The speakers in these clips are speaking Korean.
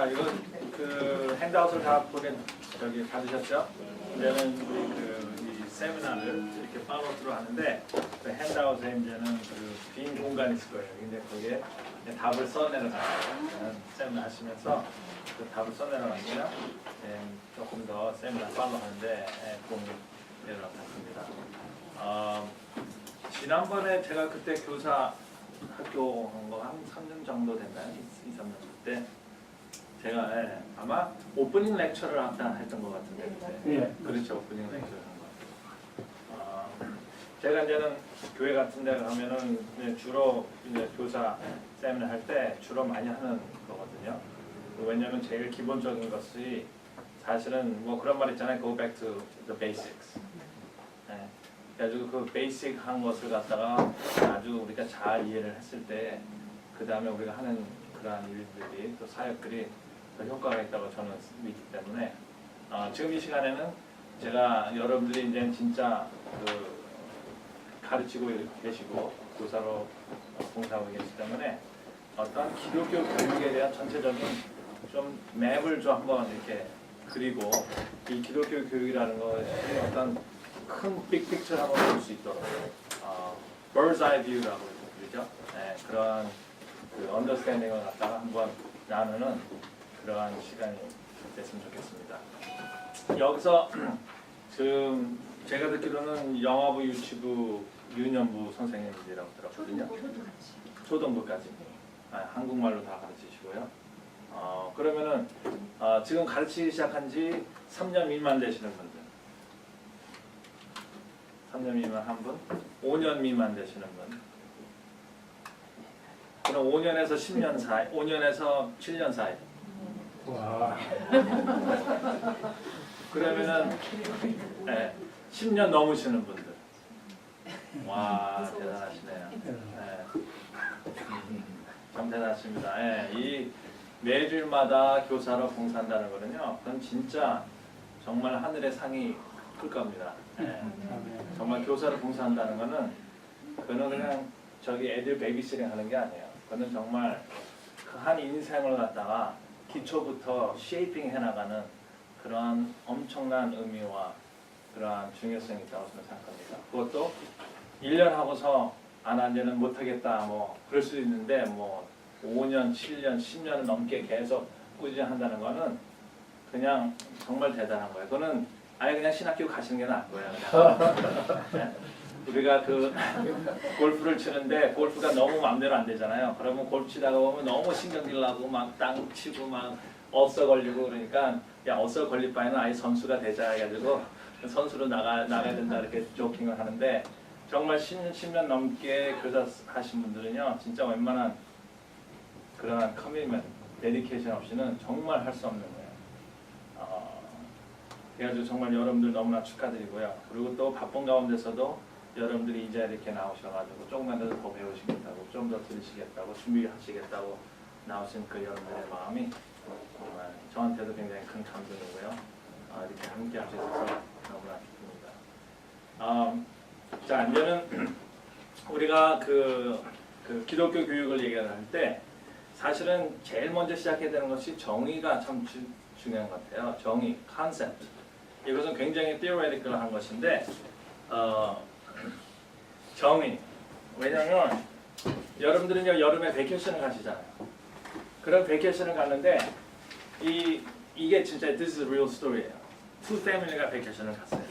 자, 이거 그 핸드아웃을 다 받으셨죠? 이제는 우리 이 세미나를 이렇게 팔로우로 하는데 그 핸드아웃에 이제는 그 빈 공간이 있을 거예요. 근데 거기에 답을 써내려가요. 세미나 하시면서 그 답을 써내려가시면 조금 더 세미나 팔로우하는데 도움이 되는 것 같습니다. 지난번에 제가 그때 교사 학교 한 거 한 3년 정도 됐나요? 2, 3년 그때 제가 아마 오프닝 렉처를 아까 했던 것 같은데 그때. 예. 그렇죠. 오프닝 렉처를 한 거. 제가 이제는 교회 같은 데 가면은 주로 이제 교사 세미나 할 때 주로 많이 하는 거거든요. 왜냐하면 제일 기본적인 것이 사실은 뭐 그런 말 있잖아요. Go back to the basics. 그래가지고 그 베이직 한 것을 갖다가 아주 우리가 잘 이해를 했을 때 그 다음에 우리가 하는 그러한 일들이 또 사역들이 더 효과가 있다고 저는 믿기 때문에 지금 이 시간에는 제가 여러분들이 이제 진짜 그 가르치고 계시고 교사로 봉사하고 계시기 때문에 어떤 기독교 교육에 대한 전체적인 좀 맵을 좀 한번 이렇게 그리고 이 기독교 교육이라는 것이 어떤 큰 빅픽처를 한번 볼 수 있도록 bird's eye view라고 그러죠. 그런 그 언더스탠딩을 갖다가 한번 나누는 그러한 시간이 됐으면 좋겠습니다. 여기서 지금 제가 듣기로는 영어부, 유치부, 유년부 선생님들이라고 들었거든요. 초등부까지. 한국말로 다 가르치시고요. 그러면은 지금 가르치기 시작한 지 3년 미만 되시는 분들. 3년 미만 한 분, 5년 미만 되시는 분. 그럼 5년에서 10년 사이, 5년에서 7년 사이. 와. 그러면은 10년 넘으시는 분들. 와, 대단하시네요. 참 대단하십니다. 이 매주일마다 교사로 봉사한다는 거는요, 그건 진짜 정말 하늘의 상이 클 겁니다. 정말 교사를 봉사한다는 거는 그거는 그냥 저기 애들 베이비시팅 하는 게 아니에요. 그거는 정말 그 한 인생을 갖다가 기초부터 쉐이핑 해나가는 그런 엄청난 의미와 그러한 중요성이 있다고 저는 생각합니다. 그것도 1년 하고서 안 되는 못하겠다 뭐 그럴 수도 있는데 뭐 5년, 7년, 10년을 넘게 계속 꾸준히 한다는 거는 그냥 정말 대단한 거예요. 그거는 아예 그냥 신학교 가시는 게 나을 거예요. 우리가 그 골프를 치는데 골프가 너무 마음대로 안 되잖아요. 그러면 골프 치다가 보면 너무 신경질 나고 막 땅 치고 막 어서 걸리고 그러니까 야 어서 걸릴 바에는 아예 선수가 되자 해가지고 선수로 나가야 된다 이렇게 조킹을 하는데 정말 10년 넘게 교사 하신 분들은요 진짜 웬만한 그러한 커미트먼트, 데디케이션 없이는 정말 할 수 없는 거예요. 그래가지고 정말 여러분들 너무나 축하드리고요. 그리고 또 바쁜 가운데서도 여러분들이 이제 이렇게 나오셔가지고 조금만더 더 배우시겠다고, 좀 더 들으시겠다고, 준비하시겠다고 나오신 그 여러분들의 마음이 정말 저한테도 굉장히 큰 감동이고요. 이렇게 함께 하셔서 너무나 기쁩니다. 자, 이제는 우리가 그 기독교 교육을 얘기할 때 사실은 제일 먼저 시작해야 되는 것이 정의가 참 중요한 것 같아요. 정의, 컨셉트. 이것은 굉장히 theoretical한 것인데 정의. 왜냐하면 여러분들은 여름에 베케이션을 가시잖아요. 그런 베케이션을 갔는데 이게 진짜 this is a real story예요. two family가 베케이션을 갔어요.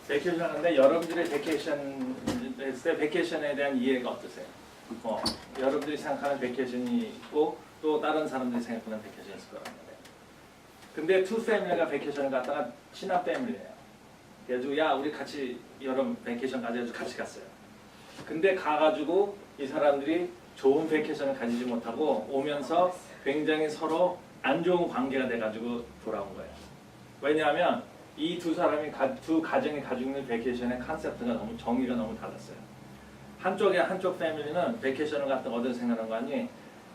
베케이션 하는데 여러분들의 베케이션 했을 때 베케이션에 대한 이해가 어떠세요? 여러분들이 생각하는 베케이션이 있고 또 다른 사람들이 생각하는 베케이션이 있을 거란 말이에요. 근데 two family가 베케이션을 갔다가 친한 패밀리예요. 그래가지고 야 우리 같이 여름 베케이션 가자고 같이 갔어요. 근데 가가지고 이 사람들이 좋은 베케이션을 가지지 못하고 오면서 굉장히 서로 안 좋은 관계가 돼가지고 돌아온 거예요. 왜냐하면 이 두 사람이 두 가정이 가지고 있는 베케이션의 컨셉트가 너무 정의가 너무 달랐어요. 한쪽 패밀리는 베케이션을 갖다가 어디서 생각하는 거 아니?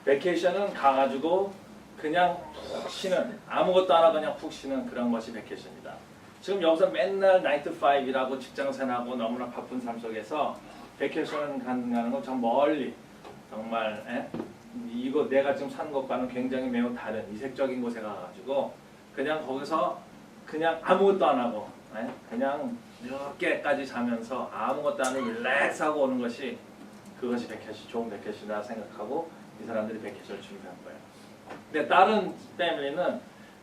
베케이션은 가가지고 그냥 푹 쉬는 아무것도 안 하고 그냥 푹 쉬는 그런 것이 베케이션이다. 지금 여기서 맨날 9 to 5이라고 직장생활하고 너무나 바쁜 삶 속에서 베케이션 가는 건 참 멀리 정말 이거 내가 지금 사는 것과는 굉장히 매우 다른 이색적인 곳에 가가지고 그냥 거기서 그냥 아무것도 안 하고 그냥 늦게까지 자면서 아무것도 안 하고 릴렉스하고 오는 것이 그것이 백해시 좋은 백해시다 생각하고 이 사람들이 백해시를 준비한 거예요. 근데 다른 패밀리는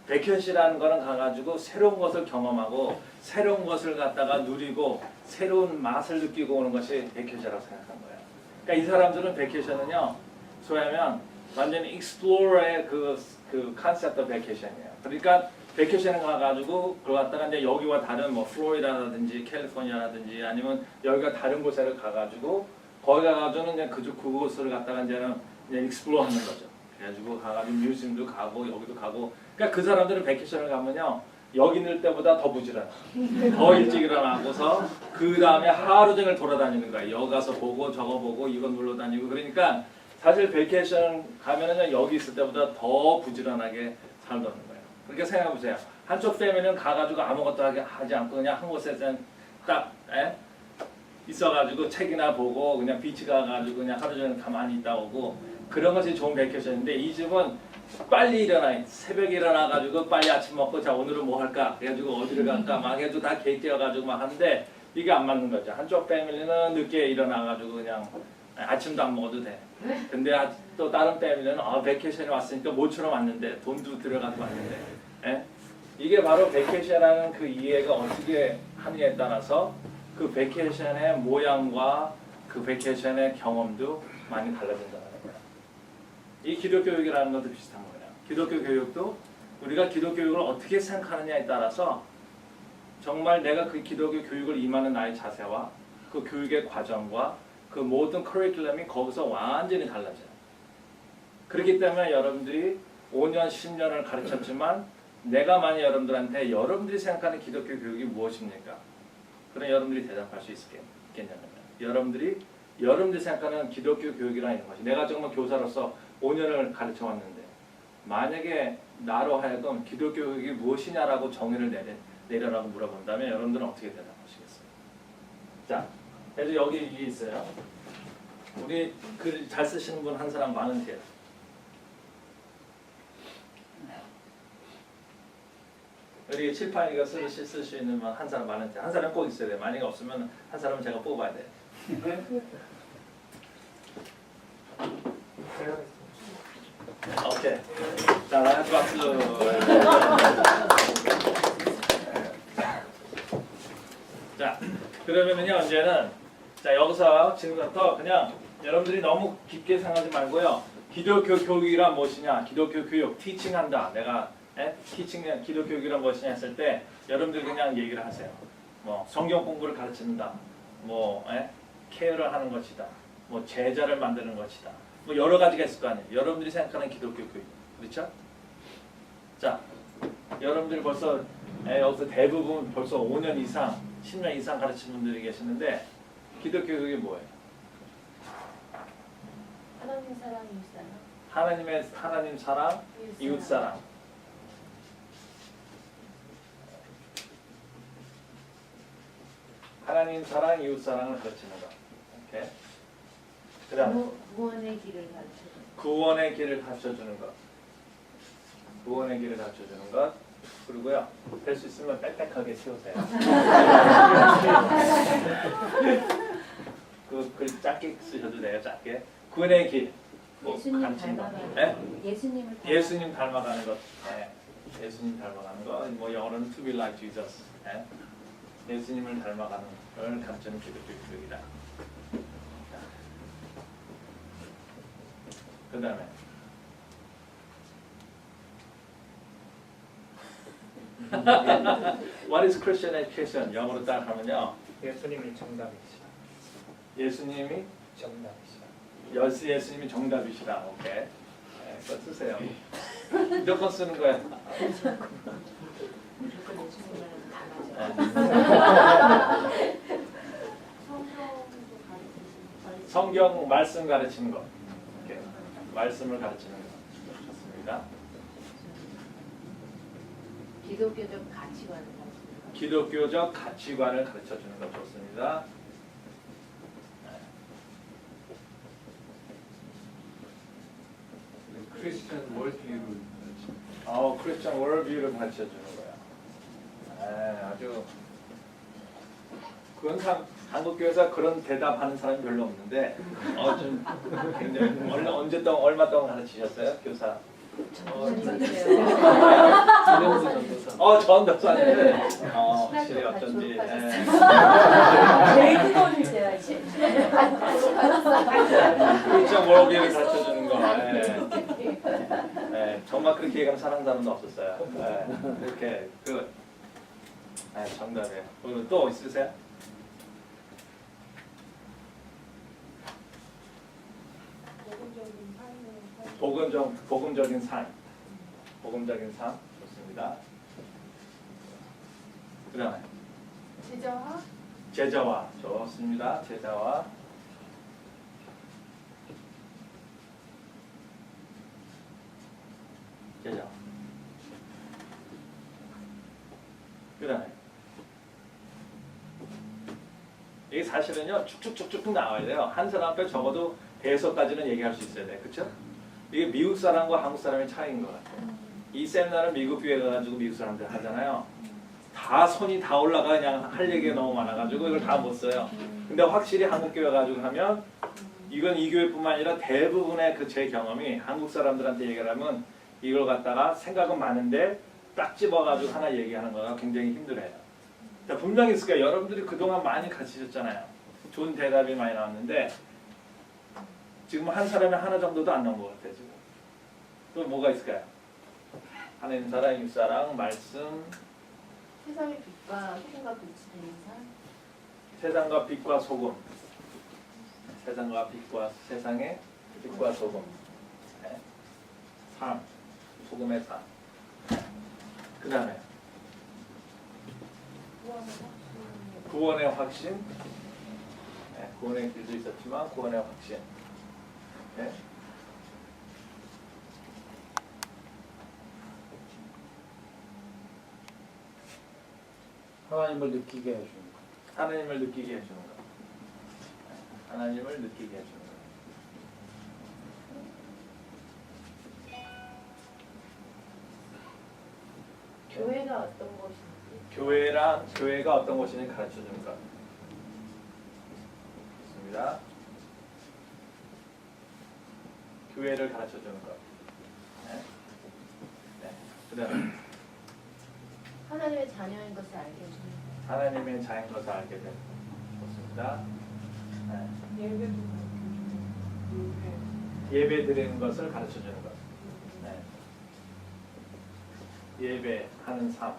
백해시라는 거는 가가지고 새로운 것을 경험하고 새로운 것을 갖다가 누리고 새로운 맛을 느끼고 오는 것이 백해시라고 생각한 거예요. 그러니까 이 사람들은 백해시는요, 소위하면 완전히 익스플로어의 그 컨셉트 백해션이에요. 그러니까 백해션에 가가지고 그걸 갖다가 이제 여기와 다른 뭐 플로리다라든지 캘리포니아라든지 아니면 여기가 다른 곳에 가가지고 거기 가가지고는 그냥 그곳을 갖다가 이제는 그냥 익스플로어 하는 거죠. 그래가지고 가가지고 뮤지엄도 가고 여기도 가고. 그러니까 그 사람들은 백해션을 가면요 여기 있을 때보다 더 부지런해. 더 일찍 일어나고서 그 다음에 하루 종일 돌아다니는 거예요. 여기 가서 보고 저거 보고 이거 눌러 다니고. 그러니까 사실 백해션 가면은 여기 있을 때보다 더 부지런하게 살던 거예요. 그러니까 생각해보세요. 한쪽 패밀리는 가가지고 아무것도 하지 않고 그냥 한 곳에 딱 있어가지고 책이나 보고 그냥 비치 가가지고 그냥 하루 종일 가만히 있다 오고 그런 것이 좋은 백해션인데 이 집은 빨리 일어나 새벽에 일어나가지고 빨리 아침 먹고 자 오늘은 뭐 할까 해가지고 어디를 갈까 막 해가지고 다 계획 짜가지고 막 하는데 이게 안 맞는 거죠. 한쪽 패밀리는 늦게 일어나가지고 그냥 아침도 안 먹어도 돼. 근데 또 다른 패밀리는 백해션에 왔으니까 모처럼 왔는데 돈도 들어가서 왔는데 이게 바로 백해션이라는 그 이해가 어떻게 하느냐에 따라서 그 백해션의 모양과 그 백해션의 경험도 많이 달라진다는 거예요. 이 기독교 교육이라는 것도 비슷한 거예요. 기독교 교육도 우리가 기독교 교육을 어떻게 생각하느냐에 따라서 정말 내가 그 기독교 교육을 임하는 나의 자세와 그 교육의 과정과 그 모든 커리큘럼이 거기서 완전히 달라져요. 그렇기 때문에 여러분들이 5년, 10년을 가르쳤지만 내가 만약 여러분들한테 여러분들이 생각하는 기독교 교육이 무엇입니까? 그럼 여러분들이 대답할 수 있겠냐면 여러분들이 생각하는 기독교 교육이라는 것이 내가 정말 교사로서 5년을 가르쳐 왔는데 만약에 나로 하여금 기독교 교육이 무엇이냐라고 정의를 내려라고 물어본다면 여러분들은 어떻게 대답하시겠어요? 자, 그래서 여기 이게 있어요. 우리 글 잘 쓰시는 분 한 사람 많은데요. 우리 칠판이가 쓸 수 있는 분 한 사람 많은데 한 사람 꼭 있어야 돼요. 만약에 없으면 한 사람은 제가 뽑아야 돼요. 오케이. 자, 박수. 자, 그러면은요, 이제는 자 여기서 지금부터 그냥 여러분들이 너무 깊게 생각하지 말고요. 기독교 교육이란 무엇이냐? 기독교 교육, 티칭한다. 내가 티칭 기독교 교육이란 무엇이냐 했을 때 여러분들 그냥 얘기를 하세요. 뭐 성경 공부를 가르친다. 뭐 케어를 하는 것이다. 뭐 제자를 만드는 것이다. 뭐 여러 가지가 있을 거 아니에요. 여러분들이 생각하는 기독교 교육. 그렇죠? 자, 여러분들이 벌써 여기서 대부분 벌써 5년 이상, 10년 이상 가르치는 분들이 계시는데 기독교 교육이 뭐예요? 하나님 사랑, 이웃 사랑. 하나님 사랑, 이웃 사랑. 하나님 사랑, 이웃 사랑을 가르치는 것. 오케이. 그다음 구원의 길을 가르쳐주는 구원의 길을 가르쳐주는 것. 구원의 길을 가르쳐주는 것. 그리고요, 될 수 있으면 빽빽하게 채우세요. 그 짧게 쓰셔도 돼요, 짧게. 구원의 길. 예수님 닮아가는 것. 예수님 닮아가는 것. 예수님 닮아가는 것. 뭐 영어로는 to be like Jesus. 예수님을 닮아가는 걸 가르치는 기독교 교육이다. 그 다음에 What is Christian education? 영어로 딱 하면요. 예수님이 정답이시다. 예수님이 정답이시다. 예수님이 정답이시다. 오케이. 그거 쓰세요. 무조건 쓰는 거야. 성경 말씀 가르치는 거. 오케이. 말씀을 가르치는 거. 좋습니다. 기독교적 가치관을 가르치는 것. 기독교적 가치관을 가르쳐주는 것 좋습니다. 크리스천 월드뷰를 크리스천 월드뷰를 가르쳐 주는 거야. 아주 그건 참 한국 교회에서 그런 대답하는 사람이 별로 없는데 좀 굉장히 얼마 동안 가르치셨어요, 교사? 전도사님. 확실히 어쩐지. 제일 뜨거운 때가 이제. 크리스천 월드뷰를 가르쳐 주는 거. 정말 그렇게 얘기하는 사람도 없었어요. 이렇게 정답이에요. 오늘 또 있으세요? 복음적인 삶. 복음적인 삶 좋습니다. 그다음에 제자화 좋습니다. 제자화. 제자. 그다음에 이게 사실은요 쭉쭉쭉쭉 나와야 돼요. 한 사람 앞에 적어도 5~6가지는 얘기할 수 있어야 돼, 그렇죠? 이게 미국 사람과 한국 사람의 차이인 것 같아요. 이 세미나를 미국 교회 가가지고 미국 사람들 하잖아요. 다 손이 다 올라가 그냥 할 얘기가 너무 많아가지고 이걸 다 못 써요. 근데 확실히 한국 교회 가지고 하면 이건 이 교회뿐만 아니라 대부분의 제 경험이 한국 사람들한테 얘기를 하면 이걸 갖다가 생각은 많은데 딱 집어가지고 하나 얘기하는 거가 굉장히 힘들어요. 분명히 있을 거예요. 여러분들이 그동안 많이 가르치셨잖아요. 좋은 대답이 많이 나왔는데 지금 한 사람이 하나 정도도 안 나온 것 같아요. 지금. 또 뭐가 있을까요? 하나님 사랑, 육사랑, 말씀, 세상의 빛과 소금과 빛이 되는 삶. 세상과 빛과 소금. 세상과 빛과 세상의 빛과 소금. 삶, 소금의 삶. 그 다음에 구원의 확신. 구원의 길도 있었지만 구원의 확신. 하나님을 느끼게 해주는 것. 하나님을 느끼게 해주는 것. 하나님을 느끼게 해주는 것. 교회가 어떤 것인지. 교회가 어떤 것인지 가르쳐 주는 것. 좋습니다. 교회를 가르쳐 주는 것. 그다음 하나님의 자녀인 것을 알게 해주는 것. 하나님의 자인 것을 알게 되는 것. 좋습니다. 예배 드리는 것을 가르쳐 주는 것. 예배하는 삶.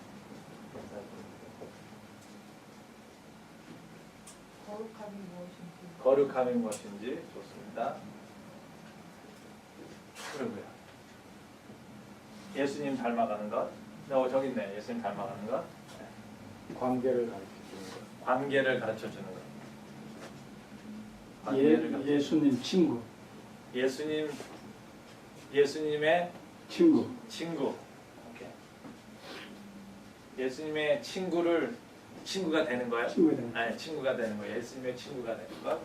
거룩함이 무엇인지 좋습니다. 그리고요. 예수님 닮아가는 것. 저기 있네. 예수님 닮아가는 것. 관계를 가르쳐 주는 것. 관계를 가르쳐 주는 것. 예수님 친구. 예수님의 친구. 친구. 오케이. 예수님의 친구가 되는 거예요? 친구가 되는 아니, 친구가 되는 거예요. 예수님의 친구가 되는 것.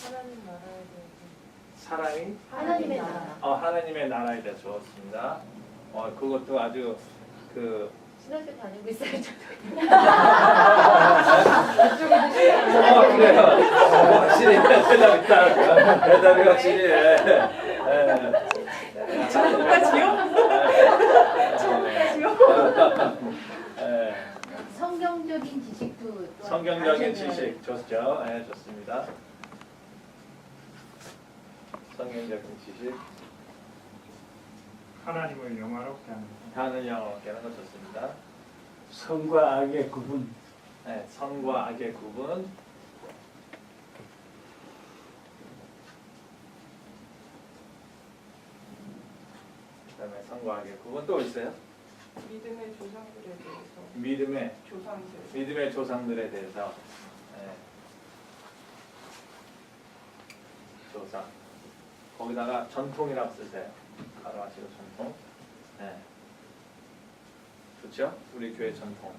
하나님 나라에 대해서. 사랑이 하나님의 나라. 하나님의 나라에 대해 좋습니다. 그것도 아주 신학교 다니고 있어요. 그래요. 확실히 대답이 있다. 대답이 확실히. 천국과 지옥? 성경적인 지식도 또한 성경적인 가르쳐줘야 지식 좋죠. 좋습니다. 성경적인 지식. 하나님을 영화롭게 하는 것. 하는 영어롭게 하는 거 좋습니다. 선과 악의 구분. 선과 악의 구분. 그다음에 선과 악의 구분 또 있어요? 믿음의 조상들에 대해서 믿음의 조상들에 대해서 조상 거기다가 전통이라고 쓰세요. 가로하시고 전통. 좋죠? 우리 교회 전통.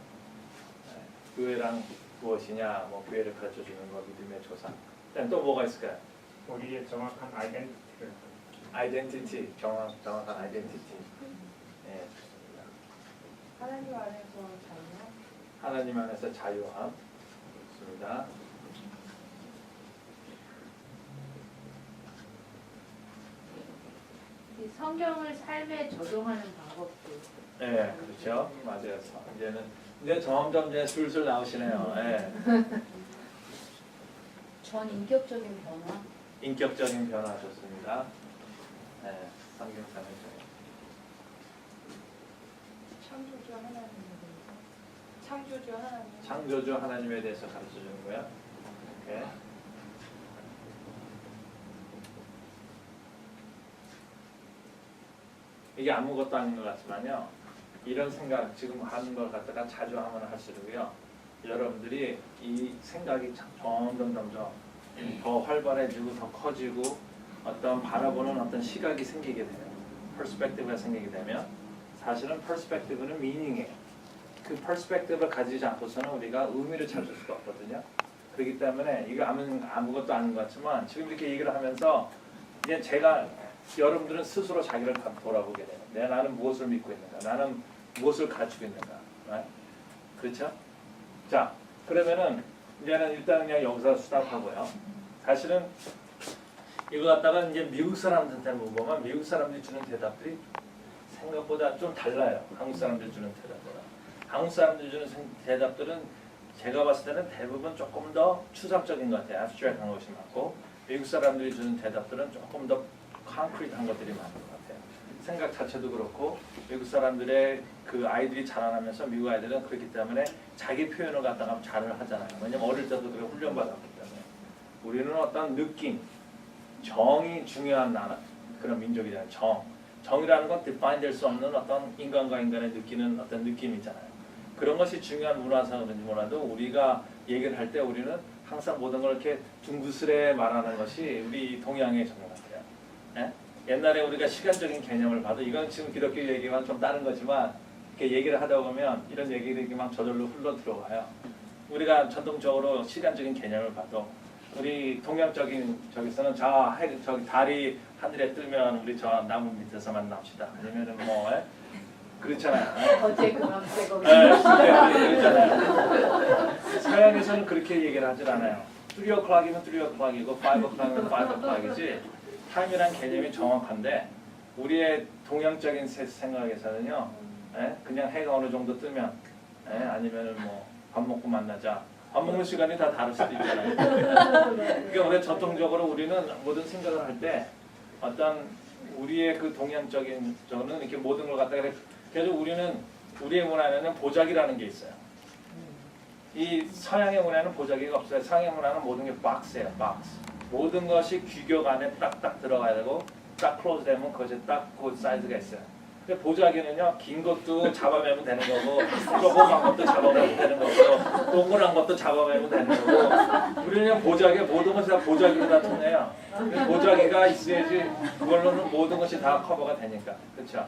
교회랑 무엇이냐? 교회를 가르쳐 주는 거 믿음의 조상. 또 뭐가 있을까요? 우리의 정확한 아이덴티티를 아이덴티티, 정확한 아이덴티티. 예, 좋습니다. 하나님 안에서 자유함. 하나님 안에서 자유함. 좋습니다. 이 성경을 삶에 적용하는 방법도 예, 그렇죠. 맞아요. 이제 점점 이제 술술 나오시네요. 예. 전 인격적인 변화. 인격적인 변화 좋습니다. 예, 성경상을 창조주 하나님에 대해서. 창조주 하나님. 창조주 하나님에 대해서 가르쳐 주는 거야. 오케이. 이게 아무것도 아닌 것 같지만요. 이런 생각 지금 하는 걸 갖다가 자주 하면 할수록요. 여러분들이 이 생각이 점점 더 활발해지고 더 커지고 어떤 바라보는 어떤 시각이 생기게 돼요. 퍼스펙티브가 생기게 되면 사실은 퍼스펙티브는 미닝이에요. 그 퍼스펙티브를 가지지 않고서는 우리가 의미를 찾을 수가 없거든요. 그렇기 때문에 이거 아무것도 아닌 것 같지만 지금 이렇게 얘기를 하면서 이제 제가 여러분들은 스스로 자기를 돌아보게 돼요. 나는 무엇을 믿고 있는가? 나는 무엇을 가지고 있는가? right? 그렇죠? 자, 그러면은 이제는 일단 그냥 여기서 스탑하고요. 사실은 이거 갖다가 이제 미국 사람들한테 물어보면 미국 사람들이 주는 대답들이 생각보다 좀 달라요. 한국 사람들이 주는 대답보다. 한국 사람들이 주는 대답들은 제가 봤을 때는 대부분 조금 더 추상적인 것 같아요. abstract한 것이 많고 미국 사람들이 주는 대답들은 조금 더 concrete한 것들이 많은 것 같아요. 생각 자체도 그렇고 미국 사람들의 그 아이들이 자라나면서 미국 아이들은 그렇기 때문에 자기 표현을 갖다가 잘을 하잖아요. 왜냐면 어릴 때도 그렇게 훈련받았기 때문에. 우리는 어떤 느낌, 정이 중요한 나라, 그런 민족이잖아요. 정이라는 건 define 될 수 없는 어떤 인간과 인간의 느끼는 어떤 느낌이잖아요. 그런 것이 중요한 문화상 그런지 몰라도 우리가 얘기를 할 때 우리는 항상 모든 걸 이렇게 둥그스레 말하는 것이 우리 동양의 정 같아요. 예? 옛날에 우리가 시간적인 개념을 봐도 이건 지금 기독교 얘기만 좀 다른 거지만 이렇게 얘기를 하다 보면 이런 얘기들이 막 저절로 흘러 들어와요. 우리가 전통적으로 시간적인 개념을 봐도 우리 동양적인 저기서는 저기 달이 하늘에 뜨면 우리 저 나무 밑에서 만납시다. 아니면은 뭐 그렇잖아요. 어제 그 밤새 거기. 그렇잖아요. 서양에서는 그렇게 얘기를 하질 않아요. 3 o'clock이면 3 o'clock이고 5 o'clock이면 5 o'clock이지 타임이란 개념이 정확한데 우리의 동양적인 생각에서는요. 그냥 해가 어느 정도 뜨면 아니면은 뭐 밥 먹고 만나자. 밥 먹는 시간이 다 다를 수도 있잖아요. 그러니까 우리 전통적으로 우리는 모든 생각을 할 때 어떤 우리의 그 동양적인 저는 이렇게 모든 걸 갖다가 그래서 우리는 우리의 문화에는 보자기라는 게 있어요. 이 서양의 문화는 보자기가 없어요. 서양의 문화는 모든 게 박스예요. 박스. 모든 것이 규격 안에 딱딱 들어가야 되고 딱 클로즈 되면 그것이 딱 그 사이즈가 있어요. 근데 보자기는요, 긴 것도 잡아매면 되는 거고, 조그만 것도 잡아매면 되는 거고, 동그란 것도 잡아매면 되는 거고, 우리는 보자기, 모든 것이 다 보자기로 다 통해요. 보자기가 있어야지, 그걸로는 모든 것이 다 커버가 되니까. 그렇죠?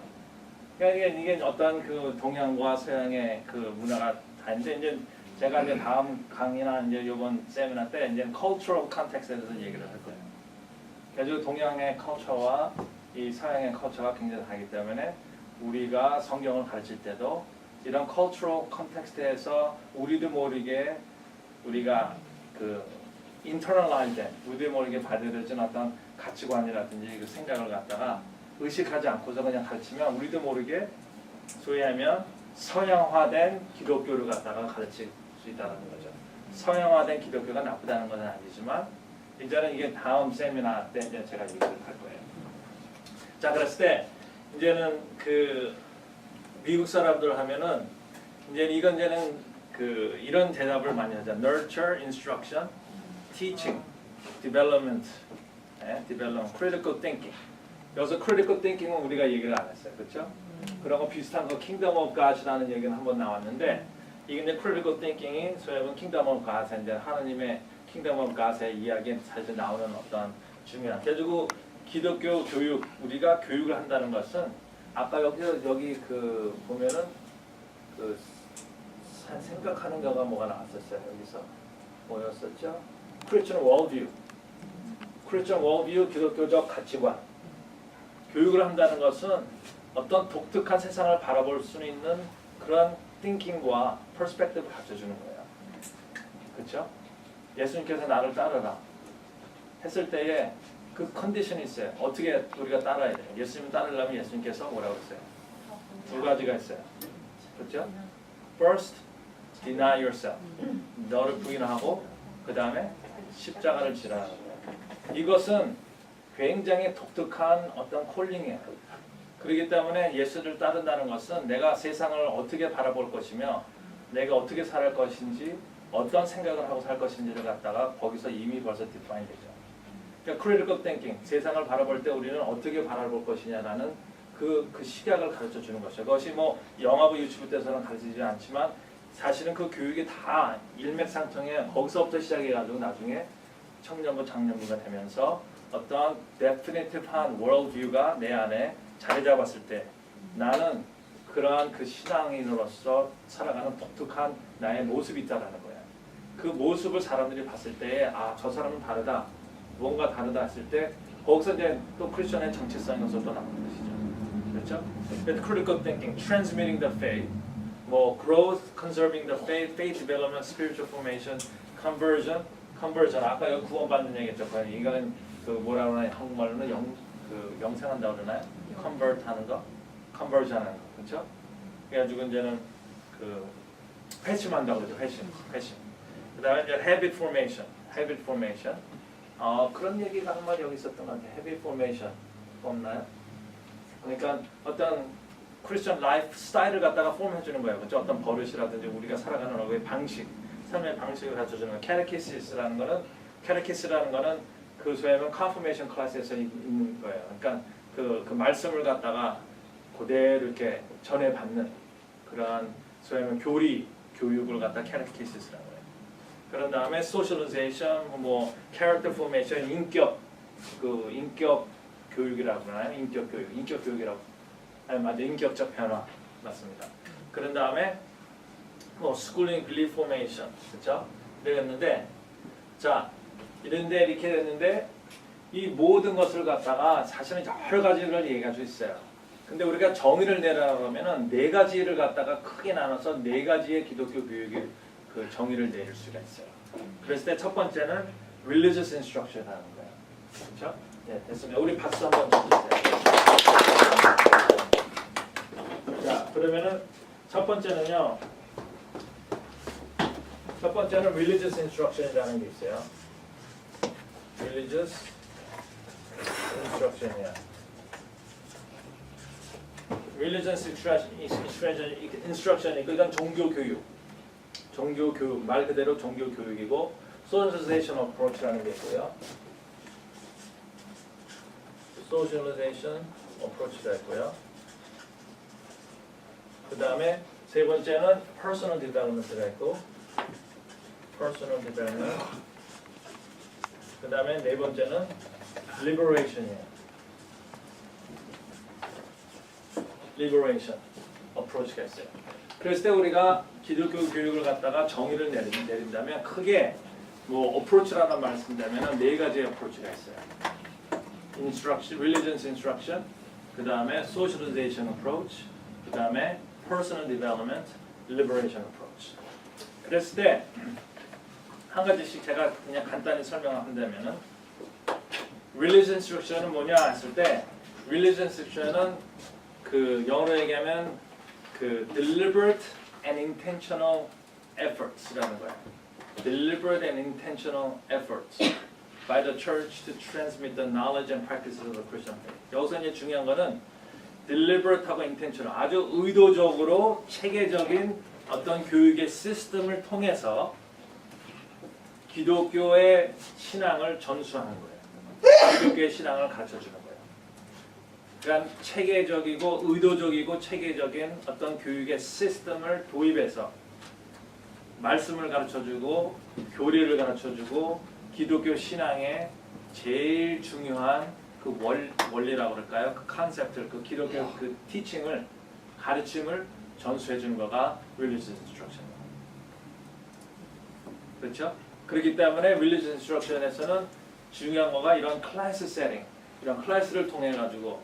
그러니까 이게 어떤 그 동양과 서양의 그 문화가 다른데, 이제 제가 이제 다음 강의나 이제 이번 세미나 때 이제 cultural context에 대해서 얘기를 할 거예요. 그래서 동양의 culture와 이 서양의 culture가 굉장히 다르기 때문에 우리가 성경을 가르칠 때도 이런 cultural context에서 우리도 모르게 우리가 그 internalize 된, 우리도 모르게 받아들여진 어떤 가치관이라든지 그 생각을 갖다가 의식하지 않고서 그냥 가르치면 우리도 모르게 소위 하면 서양화된 기독교를 갖다가 가르칠 수 있다는 거죠. 서양화된 기독교가 나쁘다는 건 아니지만 이제는 이게 다음 세미나 때 이제 제가 얘기를 할 거예요. 자, 그랬을 때 이제는 그 미국 사람들 하면은 이제 이제는 그 이런 대답을 많이 하죠. Nurture, instruction, teaching, development, development, critical thinking. 여기서 critical thinking은 우리가 얘기를 안 했어요, 그렇죠? 그런 거 비슷한 거 Kingdom of God이라는 얘기는 한번 나왔는데 이게 이제 critical thinking이 소위 말하면 Kingdom of God인데 하나님의 Kingdom of God의 이야기에 사실 나오는 어떤 중요한. 그래가지고 기독교 교육, 우리가 교육을 한다는 것은 아까 여기 그 보면은 그 생각하는 거가 뭐가 나왔었어요. 여기서 뭐였었죠? Christian worldview, Christian worldview, 기독교적 가치관. 교육을 한다는 것은 어떤 독특한 세상을 바라볼 수 있는 그런 띵킹과 퍼스펙티브를 가르쳐주는 거예요. 그렇죠? 예수님께서 나를 따르라 했을 때에 그 컨디션이 있어요. 어떻게 우리가 따라야 돼요? 예수님 따르려면 예수님께서 뭐라고 했어요? 두 가지가 있어요. 그렇죠? First, deny yourself. 너를 부인하고 그 다음에 십자가를 지라는 거예요. 이것은 굉장히 독특한 어떤 콜링이에요. 그렇기 때문에 예수를 따른다는 것은 내가 세상을 어떻게 바라볼 것이며 내가 어떻게 살 것인지 어떤 생각을 하고 살 것인지를 갖다가 거기서 이미 벌써 디파인 되죠. 그러니까 critical thinking, 세상을 바라볼 때 우리는 어떻게 바라볼 것이냐라는 그 시각을 가르쳐 주는 것이죠. 그것이 뭐 영화부 유치부 때서는 가르치지 않지만 사실은 그 교육이 다 일맥상통해 거기서부터 시작해가지고 나중에 청년부 장년부가 되면서 어떤 definitive한 worldview가 내 안에 자리 잡았을 때 나는 그러한 그 신앙인으로서 살아가는 독특한 나의 모습이 있다라는 거예요. 그 모습을 사람들이 봤을 때에 아, 저 사람은 다르다, 뭔가 다르다 했을 때 거기서 이제 또 크리스천의 정체성이 또 나오는 것이죠. 그렇죠? Critical thinking, transmitting the faith, 뭐 growth, conserving the faith, faith development, spiritual formation, conversion. 아까 여기 구원받는 얘기했죠. 이거는 그 뭐라 그러나 한국말로는 영생한다고 그러나요? convert 하는 거, conversion 하는 거, 그렇죠? 그래가지고 이제는 그 회심한다고 그러죠. 회심. 그다음에 이제 habit formation. 그런 얘기가 한 마디 여기 있었던 것 같아요. habit formation 없나요? 그러니까 어떤 크리스천 라이프 스타일을 갖다가 폼해 주는 거예요. 그렇죠? 어떤 버릇이라든지 우리가 살아가는 어의 방식, 삶의 방식을 가르쳐 주는 거. 캐테키시스라는 거는 그 소위하면 컨퍼메이션 클래스에서 있는 거예요. 그러니까 그 말씀을 갖다가 그대로 이렇게 전해받는 그러한 소위하면 교육을 갖다 캐테키시스라는 거예요. 그런 다음에 소셜리제이션, 뭐 캐릭터 포메이션, 인격 교육이라고 하나요? 인격 교육이라고. 아니 맞아, 인격적 변화 맞습니다. 그런 다음에 뭐 스쿨링 빌리프 포메이션, 그렇죠? 이랬는데 자 이런데 이렇게 됐는데 이 모든 것을 갖다가 사실은 여러 가지를 얘기할 수 있어요. 근데 우리가 정의를 내라고 하면은 네 가지를 갖다가 크게 나눠서 네 가지의 기독교 교육의 그 정의를 내릴 수가 있어요. 그랬을 때 첫 번째는 religious instruction이라는 거예요. 그렇죠? 네, 됐습니다. 우리 박수 한번 쳐주세요. 자, 그러면은 첫 번째는 religious instruction이라는 게 있어요. religious instruction이야. religious instruction 이건 종교 교육 말 그대로 종교 교육이고 socialization approach라는 게 있고요. socialization approach가 있고요. 그 다음에 세 번째는 personal development가 있고 personal development. 그 다음에 네 번째는 liberation이에요. liberation approach가 있어요. 그랬을 때 우리가 기독교 교육을 갖다가 정의를 내린다면 크게 뭐 approach라는 말을 쓴다면 네 가지의 approach가 있어요. instruction, religious instruction, 그 다음에 socialization approach, 그 다음에 personal development, liberation approach. 그랬을 때 한 가지씩 제가 그냥 간단히 설명한다면은 religious instruction은 뭐냐 했을 때 religious instruction은 그 영어로 얘기하면 그 deliberate and intentional efforts라는 거예요. deliberate and intentional efforts by the church to transmit the knowledge and practices of the Christian faith. 여기서 이제 중요한 거는 deliberate하고 intentional, 아주 의도적으로 체계적인 어떤 교육의 시스템을 통해서 기독교의 신앙을 전수하는 거예요. 기독교의 신앙을 가르쳐주는 거예요. 그러니까 체계적이고 의도적이고 체계적인 어떤 교육의 시스템을 도입해서 말씀을 가르쳐주고 교리를 가르쳐주고 기독교 신앙의 제일 중요한 그 원리라고 그럴까요? 그 컨셉트를, 그 기독교 그 티칭을, 가르침을 전수해 주는 거가 religious instruction. 그렇죠? 그렇기 때문에 religious instruction에서는 중요한 거가 이런 클래스 세팅, 이런 클래스를 통해 가지고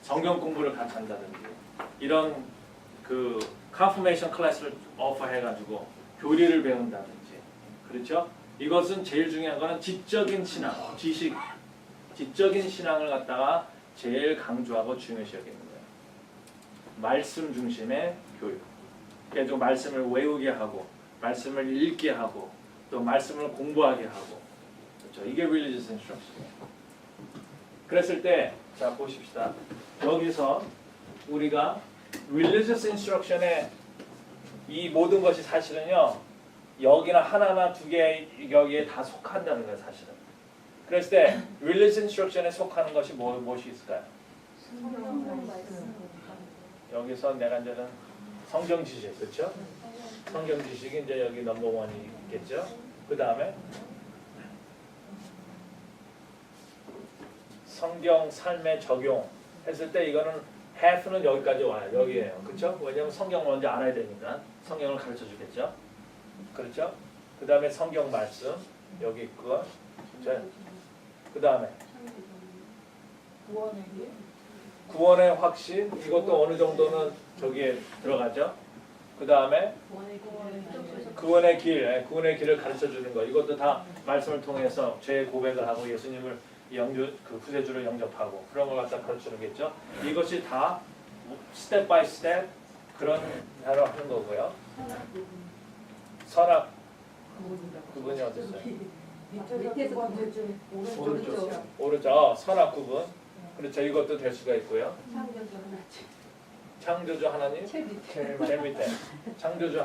성경 공부를 같이 한다든지 이런 그 컨퍼메이션 클래스를 오퍼해가지고 교리를 배운다든지 그렇죠? 이것은 제일 중요한 거는 지적인 신앙, 지식, 지적인 신앙을 갖다가 제일 강조하고 중요시 여기는 거예요. 말씀 중심의 교육. 그래서 말씀을 외우게 하고 말씀을 읽게 하고 또 말씀을 공부하게 하고 그렇죠? 이게 religious instruction이에요. 그랬을 때 자 보십시다. 여기서 우리가 religious instruction의 이 모든 것이 사실은요 여기나 하나나 두 개 여기에 다 속한다는 거예요 사실은. 그랬을 때 religious instruction에 속하는 것이 무엇이 있을까요? 성경 말씀. 여기서 내가 이제는 성경 지식 그렇죠? 성경 지식이 이제 여기 넘버원이 있겠죠? 그 다음에 성경 삶에 적용했을 때 이거는 have는 여기까지 와요. 여기에요. 그렇죠? 왜냐하면 성경을 먼저 알아야 되니까 성경을 가르쳐 주겠죠? 그렇죠? 그 다음에 성경 말씀 여기 있고 그 다음에 구원의 길. 구원의 확신 이것도 어느 정도는 저기에 들어가죠? 그 다음에 구원의 길을 가르쳐 주는 거 이것도 다 말씀을 통해서 죄 고백을 하고 예수님을 그 구세주를 영접하고 그런 걸 갖다 가르쳐주겠죠. 이것이 다 스텝 바이 스텝 그런 대로 하는 거고요. 선악 구분이 어땠어요? 밑에서 오른쪽. 오른쪽 선악 구분 그렇죠. 이것도 될 수가 있고요. 창조주 하나님 제일 밑에 창조주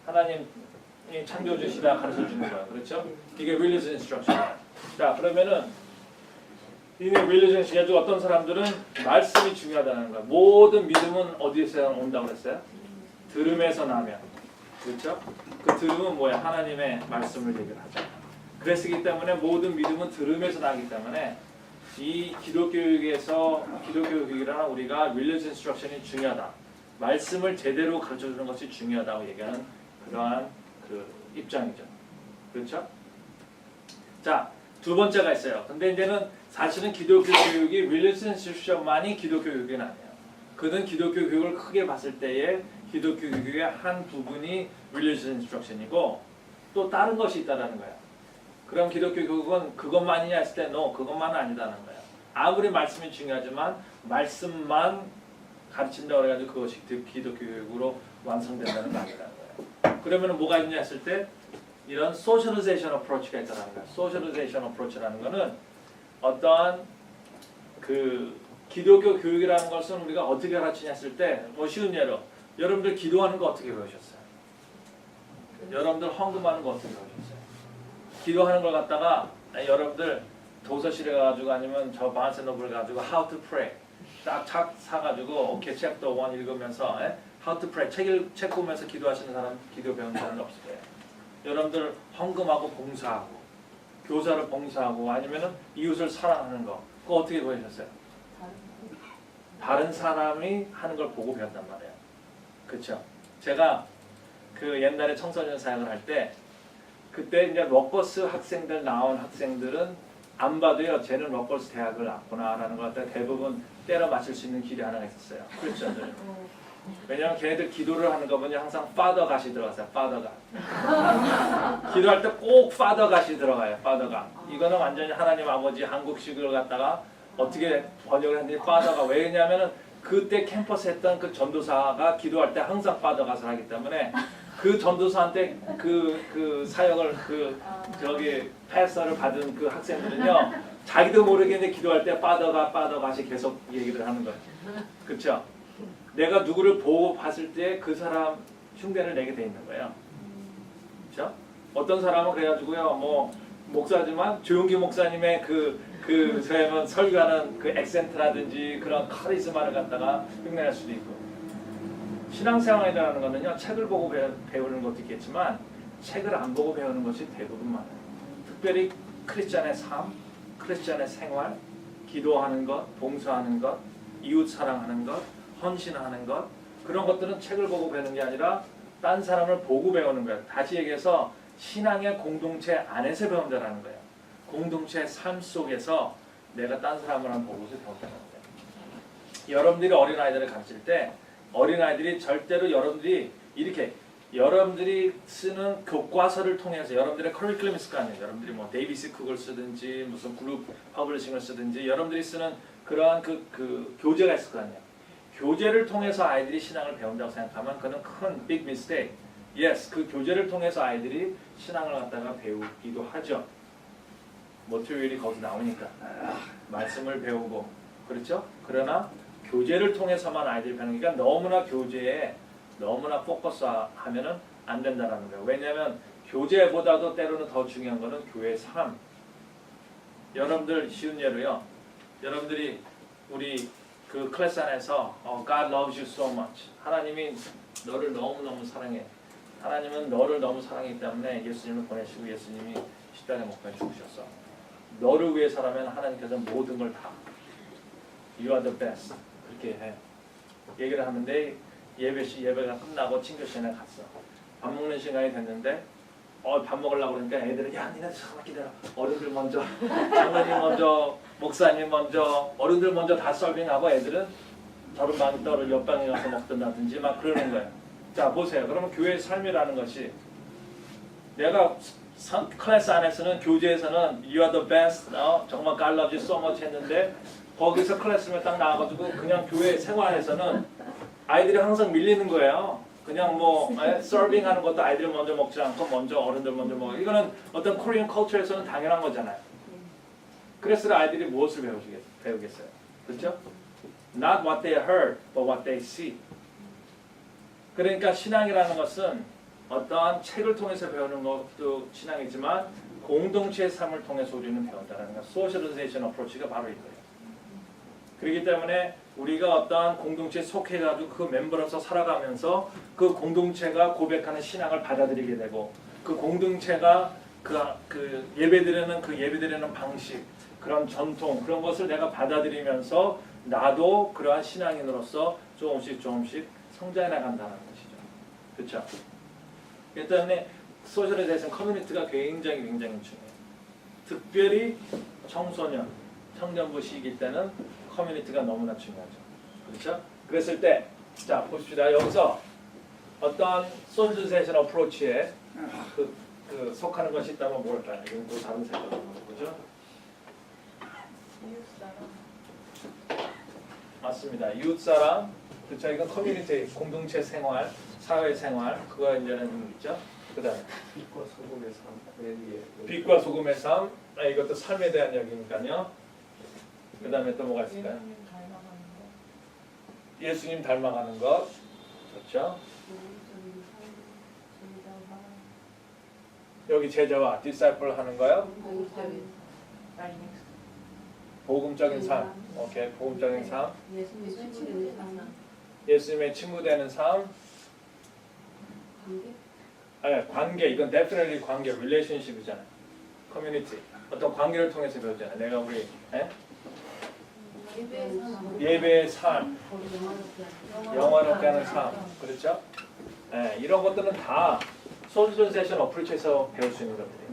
하나님이 창조주시다 가르쳐 주는 거예요. 그렇죠? 이게 religious instruction. 자 그러면은 이 religious instruction 어떤 사람들은 말씀이 중요하다는 거예요. 모든 믿음은 어디에서 온다고 그랬어요? 들음에서 나면. 그렇죠? 그 들음은 뭐야? 하나님의 말씀을 얘기를 하잖아요. 그랬기 때문에 모든 믿음은 들음에서 나기 때문에 이 기독교육에서 기독교육이란 우리가 religious instruction이 중요하다. 말씀을 제대로 가르쳐주는 것이 중요하다고 얘기하는 그러한 그 입장이죠. 그렇죠? 자, 두 번째가 있어요. 근데 이제는 사실은 기독교 교육이 religious instruction만이 기독교 교육은 아니에요. 그는 기독교 교육을 크게 봤을 때에 기독교 교육의 한 부분이 religious instruction이고 또 다른 것이 있다는 거예요. 그럼 기독교 교육은 그것만이냐 했을 때 no, 그것만은 아니다는 거예요. 아무리 말씀이 중요하지만 말씀만 가르친다고 해가지고 그것이 기독교 교육으로 완성된다는 거 아니라는 거예요. 그러면 뭐가 있냐 했을 때 이런 socialization approach가 있다는 거예요. socialization approach라는 거는 어떠한 그 기독교 교육이라는 것은 우리가 어떻게 가르치냐 했을 때 뭐 쉬운 예로 여러분들 기도하는 거 어떻게 배우셨어요? 여러분들 헌금하는 거 어떻게 배우셨어요? 기도하는 걸 갖다가 여러분들 도서실에 가가지고 아니면 저 바한스노블 가지고 How to Pray 딱 책 사가지고 오케이 챕터 1 읽으면서 How to Pray 책 보면서 기도하시는 사람 기도 배우는 사람은 없을 거예요. 여러분들 헌금하고 봉사하고 교사를 봉사하고 아니면은 이웃을 사랑하는 거 그거 어떻게 배우셨어요? 다른 사람이 하는 걸 보고 배웠단 말이에요. 그렇죠? 제가 그 옛날에 청소년 사역을 할 때 그때 이제 로커스 학생들 나온 학생들은 안 봐도요. 쟤는 로커스 대학을 나왔구나라는 걸 갖다 대부분 때려 맞출 수 있는 길이 하나가 있었어요. 크리스천들. 왜냐하면 걔네들 기도를 하는 거 보면 항상 Father God이 들어갔어요. Father God. 기도할 때 꼭 Father God이 들어가요. Father God. 이거는 완전히 하나님 아버지 한국식으로 갖다가 어떻게 번역을 했는지 Father God. 왜냐하면 그때 캠퍼스 했던 그 전도사가 기도할 때 항상 Father God을 하기 때문에 그 전도사한테 그 사역을 저기 패스를 받은 그 학생들은요 자기도 모르게 이제 기도할 때 빠더가시 계속 얘기를 하는 거예요. 그렇죠? 내가 누구를 보고 봤을 때 그 사람 흉내를 내게 돼 있는 거예요. 그렇죠? 어떤 사람은 그래가지고요 뭐 목사지만 조용기 목사님의 그 설교하는 그 액센트라든지 그런 카리스마를 갖다가 흉내낼 수도 있고. 신앙생활이라는 거는요 책을 보고 배우는 것도 있겠지만 책을 안 보고 배우는 것이 대부분 많아요. 특별히 크리스찬의 삶, 크리스찬의 생활, 기도하는 것, 봉사하는 것, 이웃 사랑하는 것, 헌신하는 것 그런 것들은 책을 보고 배우는 게 아니라 딴 사람을 보고 배우는 거예요. 다시 얘기해서 신앙의 공동체 안에서 배운다는 거예요. 공동체의 삶 속에서 내가 딴 사람을 보고서 배운다는 거예요. 여러분들이 어린아이들을 가르칠 때 어린아이들이 절대로 여러분들이 쓰는 교과서를 통해서 여러분들의 커리큘럼이 있을 거 아니에요. 여러분들이 뭐 데이비스 쿡을 쓰든지 무슨 그룹 퍼블리싱을 쓰든지 여러분들이 쓰는 그러한 그 교재가 있을 거 아니에요. 교재를 통해서 아이들이 신앙을 배운다고 생각하면 그는 큰 big mistake. Yes, 그 교재를 통해서 아이들이 신앙을 갖다가 배우기도 하죠. 모티베이션이 거기서 나오니까 말씀을 배우고 그렇죠? 그러나 교재를 통해서만 아이들이 배우는 게 너무나 교재에 너무나 포커스하면은 안 된다는 거예요. 왜냐하면 교재보다도 때로는 더 중요한 거는 교회의 삶. 여러분들 쉬운 예로요. 여러분들이 우리 그 클래스 안에서 God loves you so much. 하나님이 너를 너무너무 사랑해. 하나님은 너를 너무 사랑하기 때문에 예수님을 보내시고 예수님이 십자가에 못 박혀 죽으셨어. 너를 위해서라면 하나님께서 모든 걸 다 You are the best. 그렇게 해. 얘기를 하는데 예배가 끝나고 친구 시간에 갔어. 밥 먹는 시간이 됐는데 밥 먹으려고 그러니까 애들은 야 니네 잠깐만 기다려. 어른들 먼저 장로님 먼저 목사님 먼저 어른들 먼저 다 서빙하고 애들은 저런 방 떠를 옆방에 가서 먹든다든지 막 그러는 거예요. 자 보세요. 그러면 교회의 삶이라는 것이 내가 클래스 안에서는 교재에서는 You are the best 정말 God loves you so much 했는데 거기서 클래스룸에 딱 나와가지고 그냥 교회 생활에서는 아이들이 항상 밀리는 거예요. 그냥 뭐 서빙하는 것도 아이들이 먼저 먹지 않고 먼저 어른들 먼저 먹어. 이거는 어떤 코리안 컬처에서는 당연한 거잖아요. 그래서 아이들이 무엇을 배우겠어요? 그렇죠? Not what they heard, but what they see. 그러니까 신앙이라는 것은 어떠한 책을 통해서 배우는 것도 신앙이지만 공동체의 삶을 통해서 우리는 배운다는 것. 소셜리제이션 어프로치가 바로 이거예요. 그렇기 때문에 우리가 어떠한 공동체에 속해가지고 그 멤버로서 살아가면서 그 공동체가 고백하는 신앙을 받아들이게 되고 그 공동체가 그 예배드리는 방식 그런 전통 그런 것을 내가 받아들이면서 나도 그러한 신앙인으로서 조금씩 성장해 나간다는 것이죠. 그렇죠? 그렇기 때문에 소셜리제이션 커뮤니티가 굉장히 중요해요. 특별히 청소년, 청년부 시기 때는 커뮤니티가 너무나 중요하죠. 그렇죠? 그랬을 때, 자 보십시다. 여기서 어떤 소셜리제이션 어프로치에 그 속하는 것이 있다면 뭘까요? 이건 또 다른 색깔로 보죠. 맞습니다. 이웃사랑, 그렇죠? 이건 커뮤니티, 공동체 생활, 사회 생활, 그거 이제는 좀 있죠. 그다음에 빛과 소금의 삶. 빛과 소금의 삶, 이것도 삶에 대한 이야기니까요. 그 다음에 또 뭐가 있을까요? 예수님 닮아가는 것. 그렇죠? 여기 제자와 디사이플 하는 거요. 복음적인 삶. 오케이, 복음적인 삶. 예수님의 친구 되는 삶. 아니, 관계. 이건 definitely 관계, relationship이잖아요. 커뮤니티. 어떤 관계를 통해서 배우잖아요. 내가 우리 예배의 삶, 영화롭게 하는 삶, 그렇죠? 네, 이런 것들은 다 소셜리제이션 어프로치에서 배울 수 있는 것들이에요.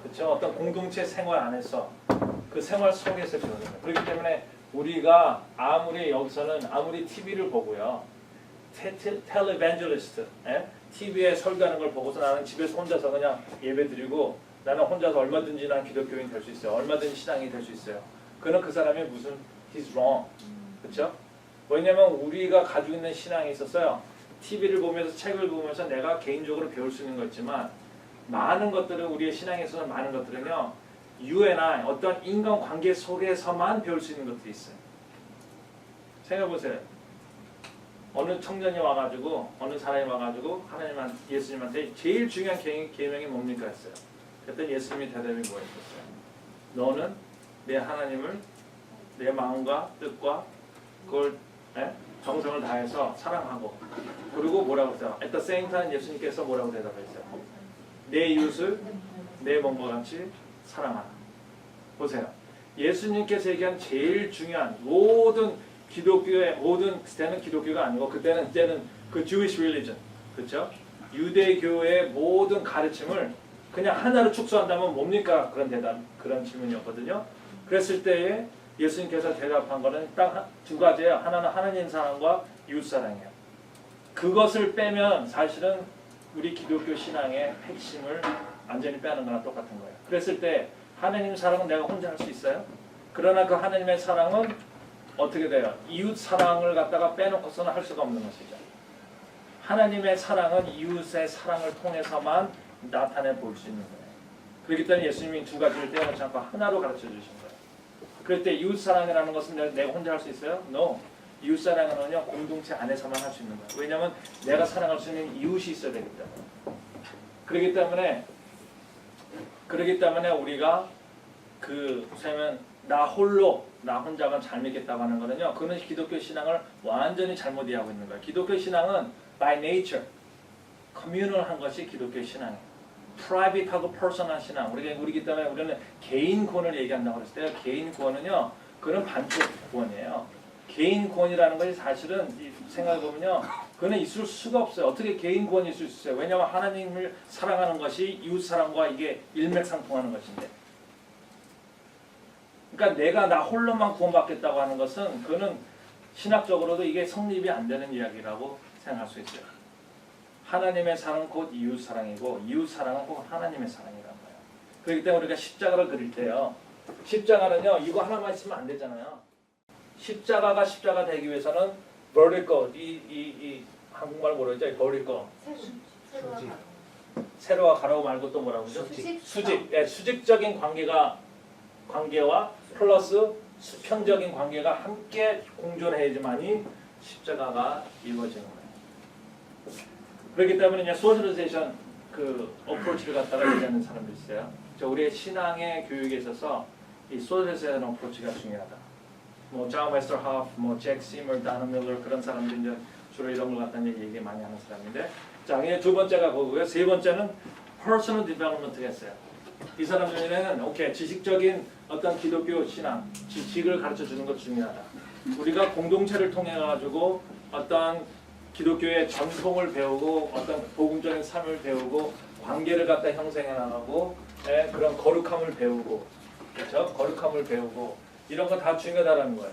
그렇죠? 어떤 공동체 생활 안에서 그 생활 속에서 배우는 거예요. 그렇기 때문에 우리가 여기서는 아무리 TV를 보고요, 텔레반젤리스트, TV에 설교하는 걸 보고서 나는 집에서 혼자서 그냥 예배드리고 나는 혼자서 얼마든지 난 기독교인 될 수 있어요. 얼마든지 신앙이 될 수 있어요. 그는 그 사람이 무슨 he's wrong. 그렇죠? 왜냐면 우리가 가지고 있는 신앙이 있었어요. TV를 보면서 책을 보면서 내가 개인적으로 배울 수 있는 거 있지만 많은 것들은 우리의 신앙에 있어서 많은 것들은요. you and I 어떤 인간관계 속에서만 배울 수 있는 것들이 있어요. 생각해보세요. 어느 청년이 와가지고 어느 사람이 와가지고 예수님한테 제일 중요한 계명이 뭡니까 했어요. 그랬더니 예수님이 대답이 뭐였었어요? 너는 내 하나님을 내 마음과 뜻과 그걸 정성을 다해서 사랑하고 그리고 뭐라고 했어요? At the same time 예수님께서 뭐라고 대답했어요? 내 이웃을 내 몸과 같이 사랑하라. 보세요. 예수님께서 얘기한 제일 중요한 모든 그때는 기독교가 아니고 그때는 그 Jewish religion, 그렇죠? 유대교의 모든 가르침을 그냥 하나로 축소한다면 뭡니까? 그런 질문이었거든요. 그랬을 때에 예수님께서 대답한 거는 딱 두 가지예요. 하나는 하나님 사랑과 이웃 사랑이에요. 그것을 빼면 사실은 우리 기독교 신앙의 핵심을 완전히 빼는 거랑 똑같은 거예요. 그랬을 때 하나님 사랑은 내가 혼자 할 수 있어요? 그러나 그 하나님의 사랑은 어떻게 돼요? 이웃 사랑을 갖다가 빼놓고서는 할 수가 없는 것이죠. 하나님의 사랑은 이웃의 사랑을 통해서만 나타내 볼 수 있는 거예요. 그렇기 때문에 예수님이 두 가지를 떼어놓지 않고 하나로 가르쳐 주신 거예요. 그럴 때 이웃 사랑이라는 것은 내가 혼자 할 수 있어요? No. 이웃 사랑은요 공동체 안에서만 할 수 있는 거예요. 왜냐하면 내가 사랑할 수 있는 이웃이 있어야 되기 때문에. 그렇기 때문에 우리가 그 나 혼자만 잘 믿겠다고 하는 거는요. 그는 기독교 신앙을 완전히 잘못 이해하고 있는 거예요. 기독교 신앙은 by nature communal한 것이 기독교 신앙이에요. private하고 personal 신앙. 우리기 때문에 우리는 개인 구원을 얘기한다고 그랬을 때요. 개인 구원은요. 그는 반쪽 구원이에요. 개인 구원이라는 것이 사실은 생각해 보면요. 그는 있을 수가 없어요. 어떻게 개인 구원이 있을 수 있어요? 왜냐하면 하나님을 사랑하는 것이 이웃 사랑과 이게 일맥상통하는 것인데. 그러니까 내가 나 홀로만 구원받겠다고 하는 것은 그는 신학적으로도 이게 성립이 안 되는 이야기라고 생각할 수 있어요. 하나님의 사랑은 곧 이웃 사랑이고 이웃 사랑은 곧 하나님의 사랑이란 거예요. 그렇기 때문에 우리가 십자가를 그릴 때요. 십자가는요. 이거 하나만 있으면 안 되잖아요. 십자가가 십자가 되기 위해서는 vertical 이 한국말 뭐라고 하죠? vertical 세로와 가로 말고 또 뭐라고 하죠? 수직. 네, 수직적인 관계와 플러스 수평적인 관계가 함께 공존해야지만이 십자가가 이루어지는 거예요. 그렇기 때문에 이제 소셜리제이션 그 어프로치를 갖다가 얘기하는 사람도 있어요. 우리의 신앙의 교육에 있어서 이 소셜리제이션 어프로치가 중요하다. 뭐 존 웨스터 하프, 잭 시머, 다나 밀러 그런 사람들이 이제 주로 이런 걸 갖다 얘기 많이 하는 사람인데, 자, 이게 두 번째가 그거고요. 세 번째는 personal development 했어요. 이 사람 중에는 오케이 지식적인 어떤 기독교 신앙, 지식을 가르쳐 주는 것 중요하다. 우리가 공동체를 통해 가지고 어떤 기독교의 전통을 배우고 어떤 복음적인 삶을 배우고 관계를 갖다 형성해 나가고 그런 거룩함을 배우고 그렇죠? 거룩함을 배우고 이런 거 다 중요하다는 거예요.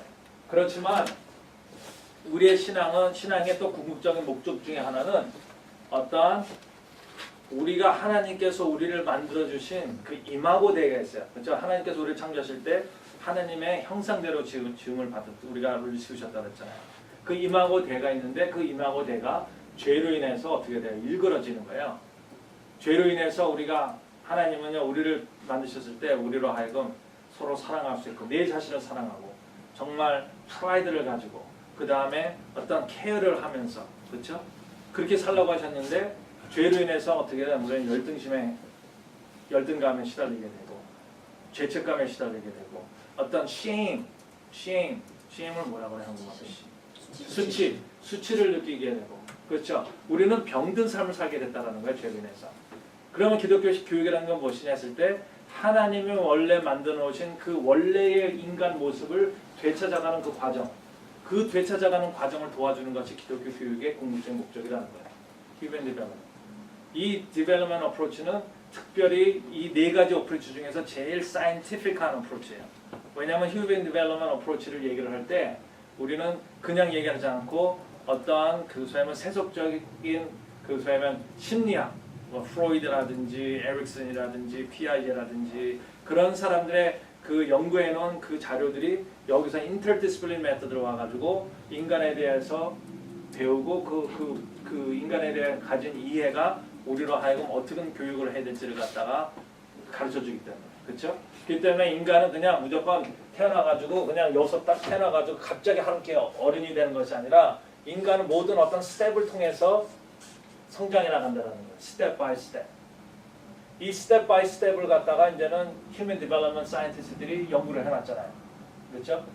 그렇지만 우리의 신앙의 또 궁극적인 목적 중에 하나는 어떠한 우리가 하나님께서 우리를 만들어 주신 그 이마고 대가 있어요. 그렇죠? 하나님께서 우리를 창조하실 때 하나님의 형상대로 지음을 받았고 우리가 우리를 지으셨다고 했잖아요. 그 이마고 대가 있는데 그 이마고 대가 죄로 인해서 어떻게 돼요? 일그러지는 거예요. 죄로 인해서 하나님은요 우리를 만드셨을 때 우리로 하여금 서로 사랑할 수 있고 내 자신을 사랑하고 정말 프라이드를 가지고 그 다음에 어떤 케어를 하면서 그렇죠? 그렇게 살라고 하셨는데 죄로 인해서 어떻게 되면 우리는 열등감에 시달리게 되고 죄책감에 시달리게 되고 어떤 shame을 뭐라고 해요 한국말로? 수치를 느끼게 되고 그렇죠? 우리는 병든 삶을 살게 됐다는 거예요 죄로 인해서. 그러면 기독교 교육이라는 건 무엇이냐 했을 때 하나님이 원래 만들어 놓으신 그 원래의 인간 모습을 되찾아가는 그 과정, 그 되찾아가는 과정을 도와주는 것이 기독교 교육의 궁극적인 목적이라는 거예요. Human Development. 이 Development Approach는 특별히 이 네 가지 어프로치 중에서 제일 scientific한 어프로치예요. 왜냐하면 Human Development Approach를 얘기를 할 때 우리는 그냥 얘기하지 않고 어떠한 그 소위 세속적인 그 소위 심리학 프로이드라든지 에릭슨이라든지 피아제라든지 그런 사람들의 그 연구해 놓은 그 자료들이 여기서 interdisciplinary method로 와가지고 인간에 대해서 배우고 그 인간에 대해 가진 이해가 우리로 하여금 어떻게 교육을 해야 될지를 갖다가 가르쳐주기 때문에 그렇죠? 그렇기 때문에 인간은 그냥 무조건 태어나가지고 그냥 여기서 딱 태어나가지고 갑자기 하루께 어른이 되는 것이 아니라 인간은 모든 어떤 스텝을 통해서 성장해 나간다는 거예요. 스텝 바이 스텝. 이 스텝 바이 스텝을 갖다가 이제는 Human Development Scientist들이 연구를 해놨잖아요. 그렇죠?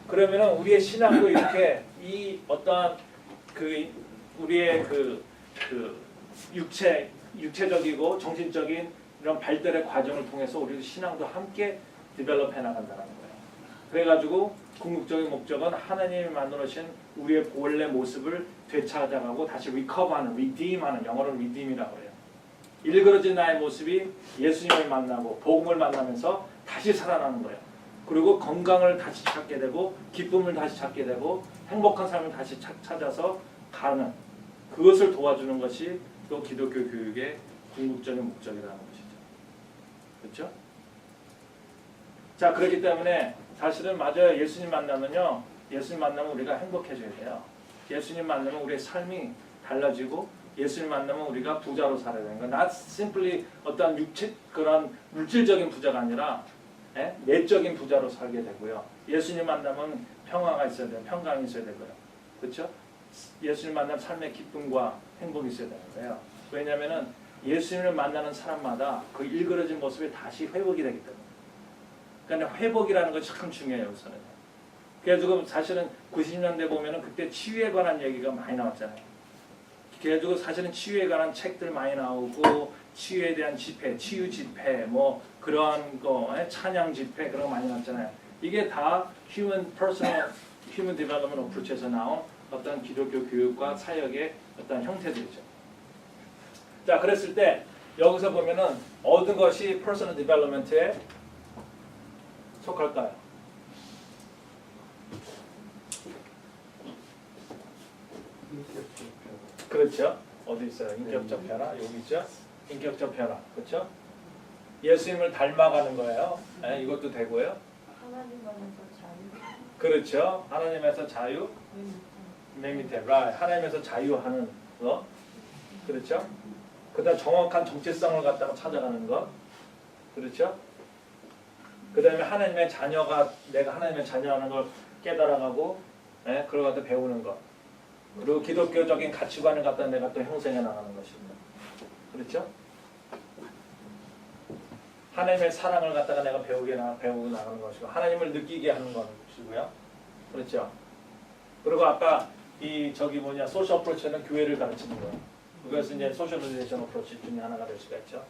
그러면은 우리의 신앙도 이렇게 이 어떠한 우리의 육체적이고 정신적인 이런 발달의 과정을 통해서 우리 신앙도 함께 디벨롭 해 나간다는 거예요. 그래가지고 궁극적인 목적은 하나님이 만들어주신 우리의 원래 모습을 되찾아가고 다시 리커버하는, 리딤하는, 영어로는 리딤이라고 해요. 일그러진 나의 모습이 예수님을 만나고 복음을 만나면서 다시 살아나는 거예요. 그리고 건강을 다시 찾게 되고 기쁨을 다시 찾게 되고 행복한 삶을 다시 찾아서 가는 그것을 도와주는 것이 또 기독교 교육의 궁극적인 목적이라는 것이죠. 그렇죠? 자, 그렇기 때문에 사실은 맞아요. 예수님 만나면요. 예수님 만나면 우리가 행복해져야 돼요. 예수님 만나면 우리의 삶이 달라지고 예수님 만나면 우리가 부자로 살아야 되는 거예요. not simply 어떤 그런 물질적인 부자가 아니라 내적인 부자로 살게 되고요. 예수님 만나면 평화가 있어야 돼요. 평강이 있어야 되고요. 그렇죠? 예수님 만나면 삶의 기쁨과 행복이 있어야 되는 거예요. 왜냐하면 예수님을 만나는 사람마다 그 일그러진 모습이 다시 회복이 되기 때문에. 그러니까 회복이라는 것이 참 중요해요. 우선은. 그래가지고 사실은 90년대 보면은 그때 치유에 관한 얘기가 많이 나왔잖아요. 그래가지고 사실은 치유에 관한 책들 많이 나오고 치유에 대한 집회, 치유 집회, 뭐 그런 거, 찬양 집회 그런 거 많이 나왔잖아요. 이게 다 Human Development Approach에서 나온 어떤 기독교 교육과 사역의 어떤 형태들이죠. 자, 그랬을 때 여기서 보면은 어떤 것이 Personal Development에 속할까요? 그렇죠. 어디 있어요? 인격적 변화 여기 있죠. 인격적 변화 그렇죠. 예수님을 닮아가는 거예요. 이것도 되고요. 하나님 안에서 자유. 그렇죠. 하나님에서 자유. 맨 밑에 right. 하나님에서 자유하는 거. 그렇죠. 그다음 정확한 정체성을 갖다가 찾아가는 것. 그렇죠. 그다음에 하나님의 자녀가 내가 하나님의 자녀라는 걸 깨달아가고, 그걸 갖다 배우는 것. 그리고 기독교적인 가치관을 갖다 내가 또 형성해 나가는 것입니다. 그렇죠? 하나님의 사랑을 갖다가 내가 배우고 나가는 것이고, 하나님을 느끼게 하는 것이고요. 그렇죠? 그리고 아까 소셜 어프로치는 교회를 가르치는 거예요. 그것은 이제 소셜리제이션 어프로치 중에 하나가 될 수가 있죠.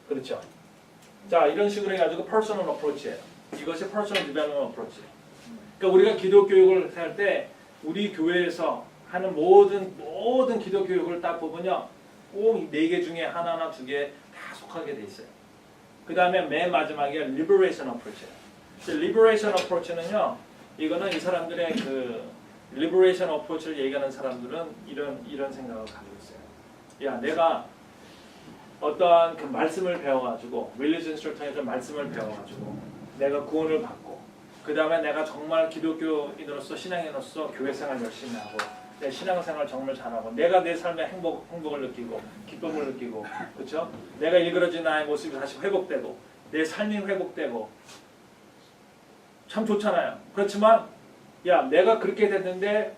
그렇죠? 자, 이런 식으로 해가지고 퍼스널 어프로치예요. 이것이 퍼스널 디벨롭먼트 어프로치. 그러니까 우리가 기독 교육을 할 때 우리 교회에서 하는 모든 기독 교육을 딱 보면요, 꼭 4개 중에 하나나 2개 다 속하게 돼 있어요. 그 다음에 맨 마지막에 liberation approach예요. liberation approach는요, 이거는 이 사람들의 그 liberation approach를 얘기하는 사람들은 이런 생각을 가지고 있어요. 야, 내가 어떠한 그 말씀을 배워가지고 religion을 통해서 말씀을 배워가지고 내가 구원을 받고 그 다음에 내가 정말 기독교인으로서 신앙인으로서 교회 생활 열심히 하고 내 신앙생활 정말 잘하고 내가 내 삶의 행복을 느끼고 기쁨을 느끼고 그렇죠? 내가 일그러진 나의 모습이 다시 회복되고 내 삶이 회복되고 참 좋잖아요. 그렇지만 야, 내가 그렇게 됐는데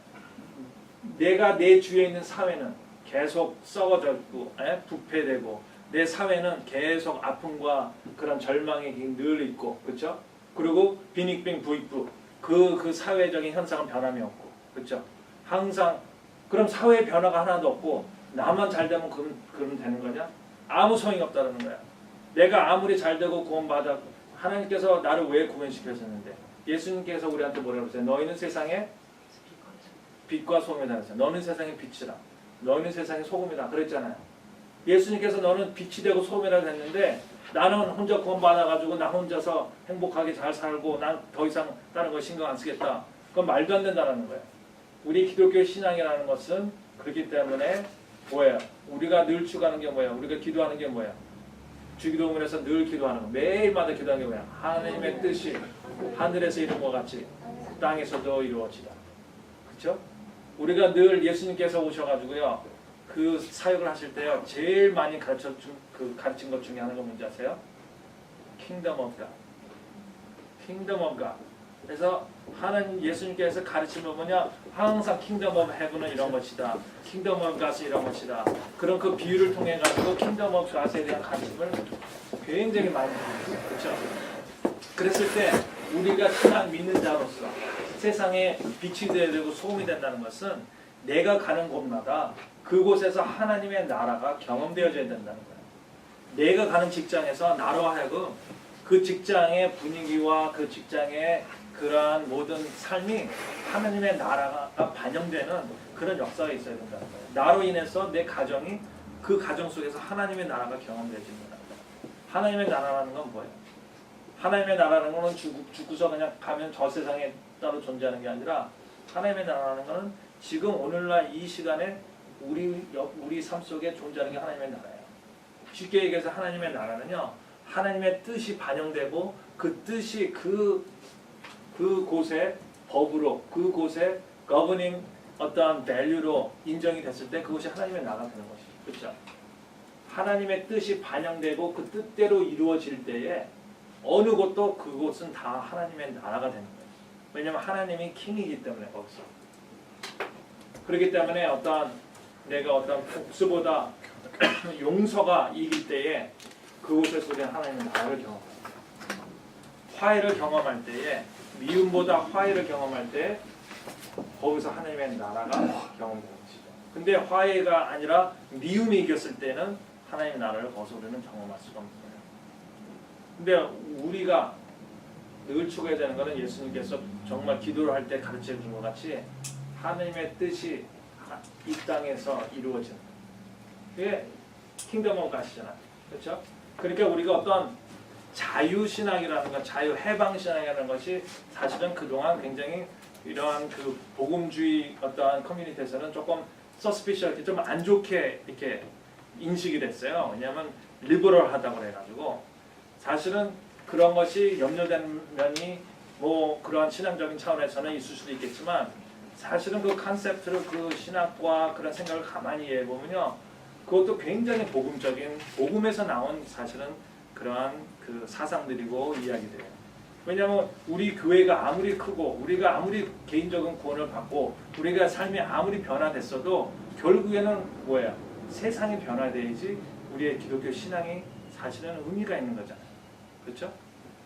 내가 내 주위에 있는 사회는 계속 썩어져 있고 부패되고 내 사회는 계속 아픔과 그런 절망이 늘 있고 그렇죠? 그리고 빈익빈 부익부 그 사회적인 현상은 변함이 없고 그렇죠? 항상 그럼 사회의 변화가 하나도 없고 나만 잘 되면 그러면 되는 거냐? 아무 소용이 없다는 거야. 내가 아무리 잘 되고 구원받아 하나님께서 나를 왜 구원시켜줬는데 예수님께서 우리한테 뭐라고 했어요? 너희는 세상에 빛과 소금이다 그랬어요. 너는 세상의 빛이라. 너희는 세상의 소금이다 그랬잖아요. 예수님께서 너는 빛이 되고 소금이라 했는데 나는 혼자 구원받아가지고 나 혼자서 행복하게 잘 살고 난 더 이상 다른 거 신경 안 쓰겠다. 그건 말도 안 된다는 거예요. 우리 기독교 신앙이라는 것은 그렇기 때문에 뭐예요? 우리가 늘 추구하는 게 뭐예요? 우리가 기도하는 게 뭐예요? 주기도문에서 늘 기도하는 거. 매일마다 기도하는 게 뭐예요? 하나님의 뜻이 하늘에서 이룬 것 같이 땅에서도 이루어지다. 그렇죠? 우리가 늘 예수님께서 오셔가지고요. 그 사역을 하실 때요. 제일 많이 가르친 것 중에 하나가 뭔지 아세요? Kingdom of God. Kingdom of God. 그래서 하나님 예수님께서 가르치면 뭐냐? 항상 Kingdom of Heaven은 이런 것이다. Kingdom of God은 이런 것이다. 그런 그 비유를 통해 가지고 Kingdom of God에 대한 가르침을 굉장히 많이 해요. 그렇죠? 그랬을 때 우리가 신앙 믿는 자로서 세상에 빛이 되어야 되고 소금이 된다는 것은 내가 가는 곳마다 그곳에서 하나님의 나라가 경험되어져야 된다는 거예요. 내가 가는 직장에서 나로 하여금 그 직장의 분위기와 그 직장의 그러한 모든 삶이 하나님의 나라가 반영되는 그런 역사가 있어야 된다는 거예요. 나로 인해서 내 가정이 그 가정 속에서 하나님의 나라가 경험되어집니다. 하나님의 나라라는 건 뭐예요? 하나님의 나라는 거는 죽고서 그냥 가면 저 세상에 따로 존재하는 게 아니라 하나님의 나라는 거는 지금 오늘날 이 시간에 우리 삶 속에 존재하는 게 하나님의 나라예요. 쉽게 얘기해서 하나님의 나라는요, 하나님의 뜻이 반영되고 그 뜻이 그곳의 법으로, 그곳의 governing 어떠한 value로 인정이 됐을 때 그것이 하나님의 나라가 되는 것이죠. 그렇죠? 하나님의 뜻이 반영되고 그 뜻대로 이루어질 때에 어느 곳도 그곳은 다 하나님의 나라가 되는 거예요. 왜냐하면 하나님이 킹이기 때문에 거기서. 그렇기 때문에 내가 어떤 복수보다 용서가 이길 때에 그곳에서 우리는 하나님의 나라를 경험합니다. 화해를 경험할 때에 미움보다 화해를 경험할 때 거기서 하나님의 나라가 경험되는 것이죠. 근데 화해가 아니라 미움이 이겼을 때는 하나님의 나라를 거기서 우리는 경험할 수가 없는 거예요. 근데 우리가 늘 추구해야 되는 것은 예수님께서 정말 기도를 할 때 가르쳐 준 것 같이 하나님의 뜻이 이 땅에서 이루어지는 그게 킹덤 오브 갓이잖아요. 그렇죠? 그러니까 우리가 어떤 자유신앙이라는 것, 자유해방신앙이라는 것이 사실은 그동안 굉장히 이러한 그 복음주의 어떠한 커뮤니티에서는 조금 서스피셜하게 좀 안 좋게 이렇게 인식이 됐어요. 왜냐하면 리버럴하다고 해가지고 사실은 그런 것이 염려된 면이 뭐 그러한 신앙적인 차원에서는 있을 수도 있겠지만 사실은 그 컨셉트를 그 신학과 그런 생각을 가만히 해보면요, 그것도 굉장히 복음적인 복음에서 나온 사실은 그러한 그 사상들이고 이야기들이에요. 왜냐하면 우리 교회가 아무리 크고 우리가 아무리 개인적인 구원을 받고 우리가 삶이 아무리 변화됐어도 결국에는 뭐예요? 세상이 변화돼야지 우리의 기독교 신앙이 사실은 의미가 있는 거잖아요. 그렇죠?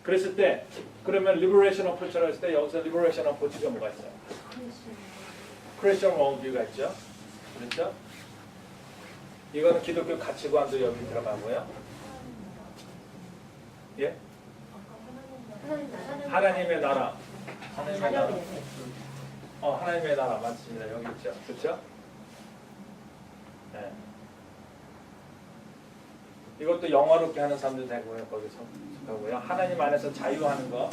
그랬을 때 그러면 리버레이션 어프로치라고 했을 때 여기서 리버레이션 어프로치가 뭐가 있어요? 크리스천 월드뷰가 있죠. 그렇죠? 이거는 기독교 가치관도 여기 들어가고요. 예? 하나님의 나라. 하나님의 나라. 하나님의 나라 맞습니다. 여기 있죠. 그렇죠? 네. 이것도 영화롭게 하는 사람도 되고요. 거기서 하고요. 하나님 안에서 자유하는 거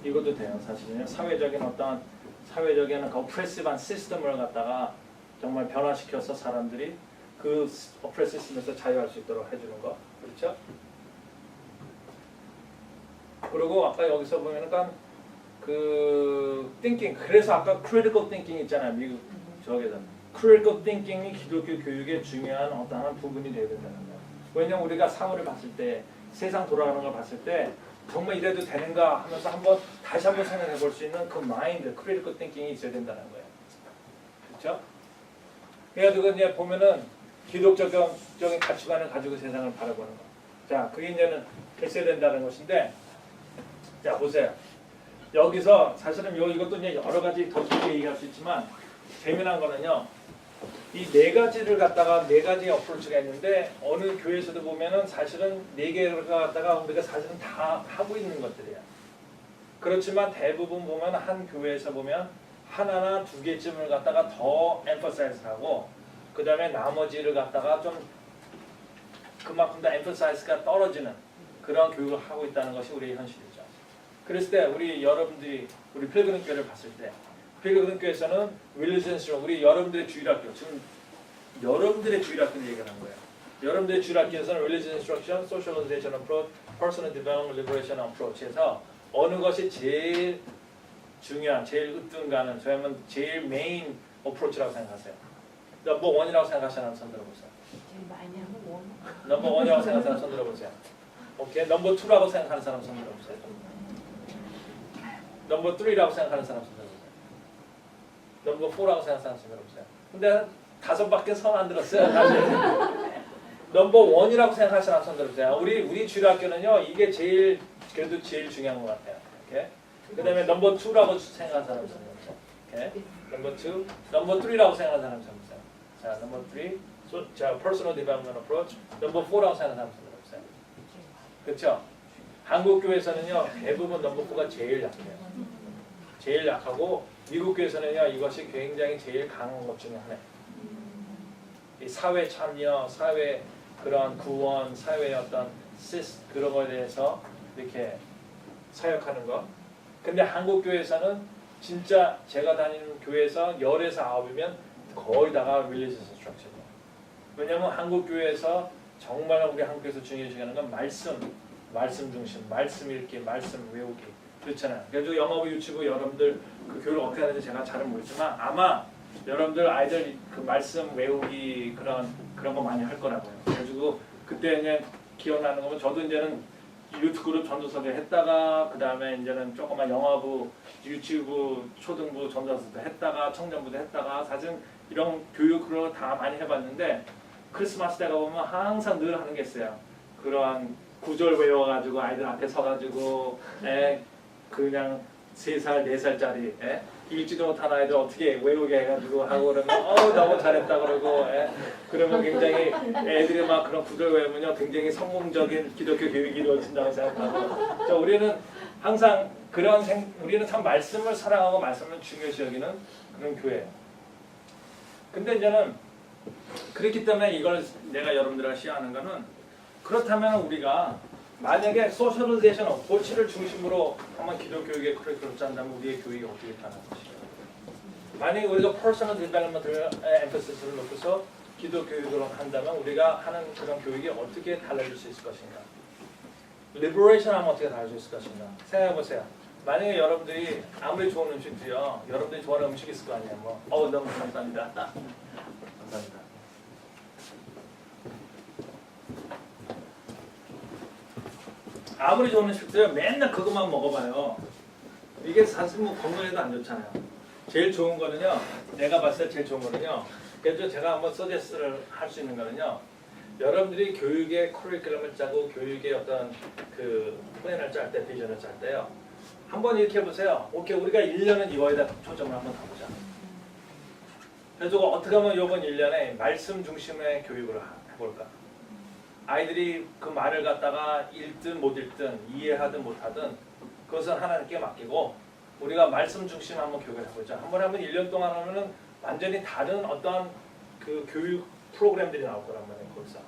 이것도 돼요. 사실은요. 사회적인 어프레시브한 시스템을 갖다가 정말 변화시켜서 사람들이 그 어프레시브 시스템에서 자유할 수 있도록 해주는 거. 그렇죠? 그리고 아까 여기서 보면은 그 thinking, 그래서 아까 critical thinking 있잖아요. 미국 저기서 critical thinking이 기독교 교육의 중요한 어떠한 부분이 되어야 된다는 거예요. 왜냐면 우리가 사물을 봤을 때, 세상 돌아가는 걸 봤을 때 정말 이래도 되는가 하면서 다시 한번 생각해 볼 수 있는 그 마인드, critical thinking이 있어야 된다는 거예요. 그렇죠? 그래가지고 이제 보면은 기독적인 가치관을 가지고 세상을 바라보는 거. 자, 그게 이제는 있어야 된다는 것인데, 자 보세요. 여기서 사실은 이것도 이제 여러 가지 더 깊게 얘기할 수 있지만 재미난 거는요. 이 네 가지를 갖다가 네 가지 어프로치가 있는데 어느 교회에서도 보면은 사실은 네 개를 갖다가 우리가 사실은 다 하고 있는 것들이야. 그렇지만 대부분 보면 한 교회에서 보면 하나나 두 개쯤을 갖다가 더 emphasize하고 그 다음에 나머지를 갖다가 좀 그만큼 더 emphasize가 떨어지는 그런 교육을 하고 있다는 것이 우리의 현실이죠. 그랬을 때 우리 필그림 교회를 봤을 때 필그림 교회에서는 윌리전스로 우리 여러분들의 주일학교 지금 여러분들의 주일학교를 얘기하는 거예요. 여러분들의 주일학교에서는 Religious Instruction, Socialization Approach, Personal Development, Liberation Approach에서 어느 것이 제일 중요한, 제일 으뜸가는, 저희는 제일 메인 어프로치라고 생각하세요. 넘버 원이라고 생각하시는 손 들어보세요. 제일 많이 하는 원. 넘버 원이라고 생각하는 사람 손 들어보세요. 오케이, 넘버 투라고 생각하는 사람 손 들어보세요. 넘버 3라고 생각하는 사람 손 들어보세요. 넘버 4라고 생각하는 사람 손 들어보세요. 근데 5밖에 손 안 들었어요. 다시. 넘버 1이라고 생각하는 사람 손 들어보세요. 우리 주일학교는요, 이게 그래도 제일 중요한 것 같아요. 오케이? 그 다음에 넘버 2라고 생각하는 사람 손 들어보세요. 오케이? 넘버 2, 넘버 3라고 생각하는 사람 손 들어보세요. 자, 넘버 3, 자, Personal Development Approach, 넘버 4라고 생각하는 사람 손 들어보세요. 그렇죠? 한국 교회에서는요 대부분 넘버 4가 제일 약해요. 제일 약하고 미국 교회에서는요 이것이 굉장히 제일 강한 것 중에 하나예요. 이 사회 참여, 사회 그런 구원, 사회의 어떤 그런 거에 대해서 이렇게 사역하는 거. 근데 한국 교회에서는 진짜 제가 다니는 교회에서 10에서 9이면 거의 다가 religious instruction. 왜냐면 한국 교회에서 정말 우리 한국에서 중요시하는 건 말씀 중심, 말씀 읽기, 말씀 외우기 그렇잖아요. 그래서 영어부 유치부 여러분들 그 교육을 어떻게 하는지 제가 잘은 모르지만 아마 여러분들 아이들 그 말씀 외우기 그런 거 많이 할 거라고요. 그래가지고 그때 그냥 기억나는 거면 저도 이제는 유튜브 그룹 전도서도 했다가 그 다음에 이제는 조그만 영어부, 유치부, 초등부 전도서도 했다가 청년부도 했다가 사실 이런 교육으로 다 많이 해봤는데 크리스마스 때가 보면 항상 늘 하는 게 있어요. 그러한 구절 외워가지고 아이들 앞에 서가지고 그냥 3살, 4살짜리 읽지도 못한 아이들 어떻게 외우게 해가지고 하고 그러면 너무 잘했다 그러고 그러면 굉장히 애들이 막 그런 구절 외우면요 굉장히 성공적인 기독교 교육이 이루어진다고 생각하고 자, 우리는 항상 우리는 참 말씀을 사랑하고 말씀을 중요시 여기는 그런 교회예요. 근데 이제는 그렇기 때문에 이걸 내가 여러분들과 시행하는 거는 그렇다면 우리가 만약에 소셜리제이션 어프로치를 중심으로 한번 기독교육의 커리큘럼을 짠다면 우리의 교육이 어떻게 변할 것인가. 만약에 우리가 퍼스널 디벨롭먼트를 엠퍼시스를 놓고서 기독교육을 한다면 우리가 하는 그런 교육이 어떻게 달라질 수 있을 것인가. 리버레이션 하면 어떻게 달라질 수 있을 것인가. 생각해보세요. 만약에 여러분들이 아무리 좋은 음식도요. 여러분들이 좋아하는 음식 있을 거 아니에요. 너무 감사합니다. 감사합니다. 아무리 좋은 음식도요. 맨날 그것만 먹어봐요. 이게 사실 뭐 건강에도 안 좋잖아요. 제일 좋은 거는요. 내가 봤을 때 제일 좋은 거는요. 그래서 제가 한번 서제스를 할 수 있는 거는요. 여러분들이 교육의 커리큘럼을 짜고 교육의 어떤 그 플랜을 짤 때, 비전을 짤 때요. 한번 이렇게 해보세요. 오케이, 우리가 1년은 이거에다 초점을 한번 가보자. 그래서 어떻게 하면 이번 1년에 말씀 중심의 교육을 해볼까? 아이들이 그 말을 갖다가 읽든 못 읽든 이해하든 못하든 그것은 하나님께 맡기고 우리가 말씀 중심 한번 교육을 해보자. 한번 하면 1년 동안 하면은 완전히 다른 어떤 그 교육 프로그램들이 나올 거란 말이에요. 거기서.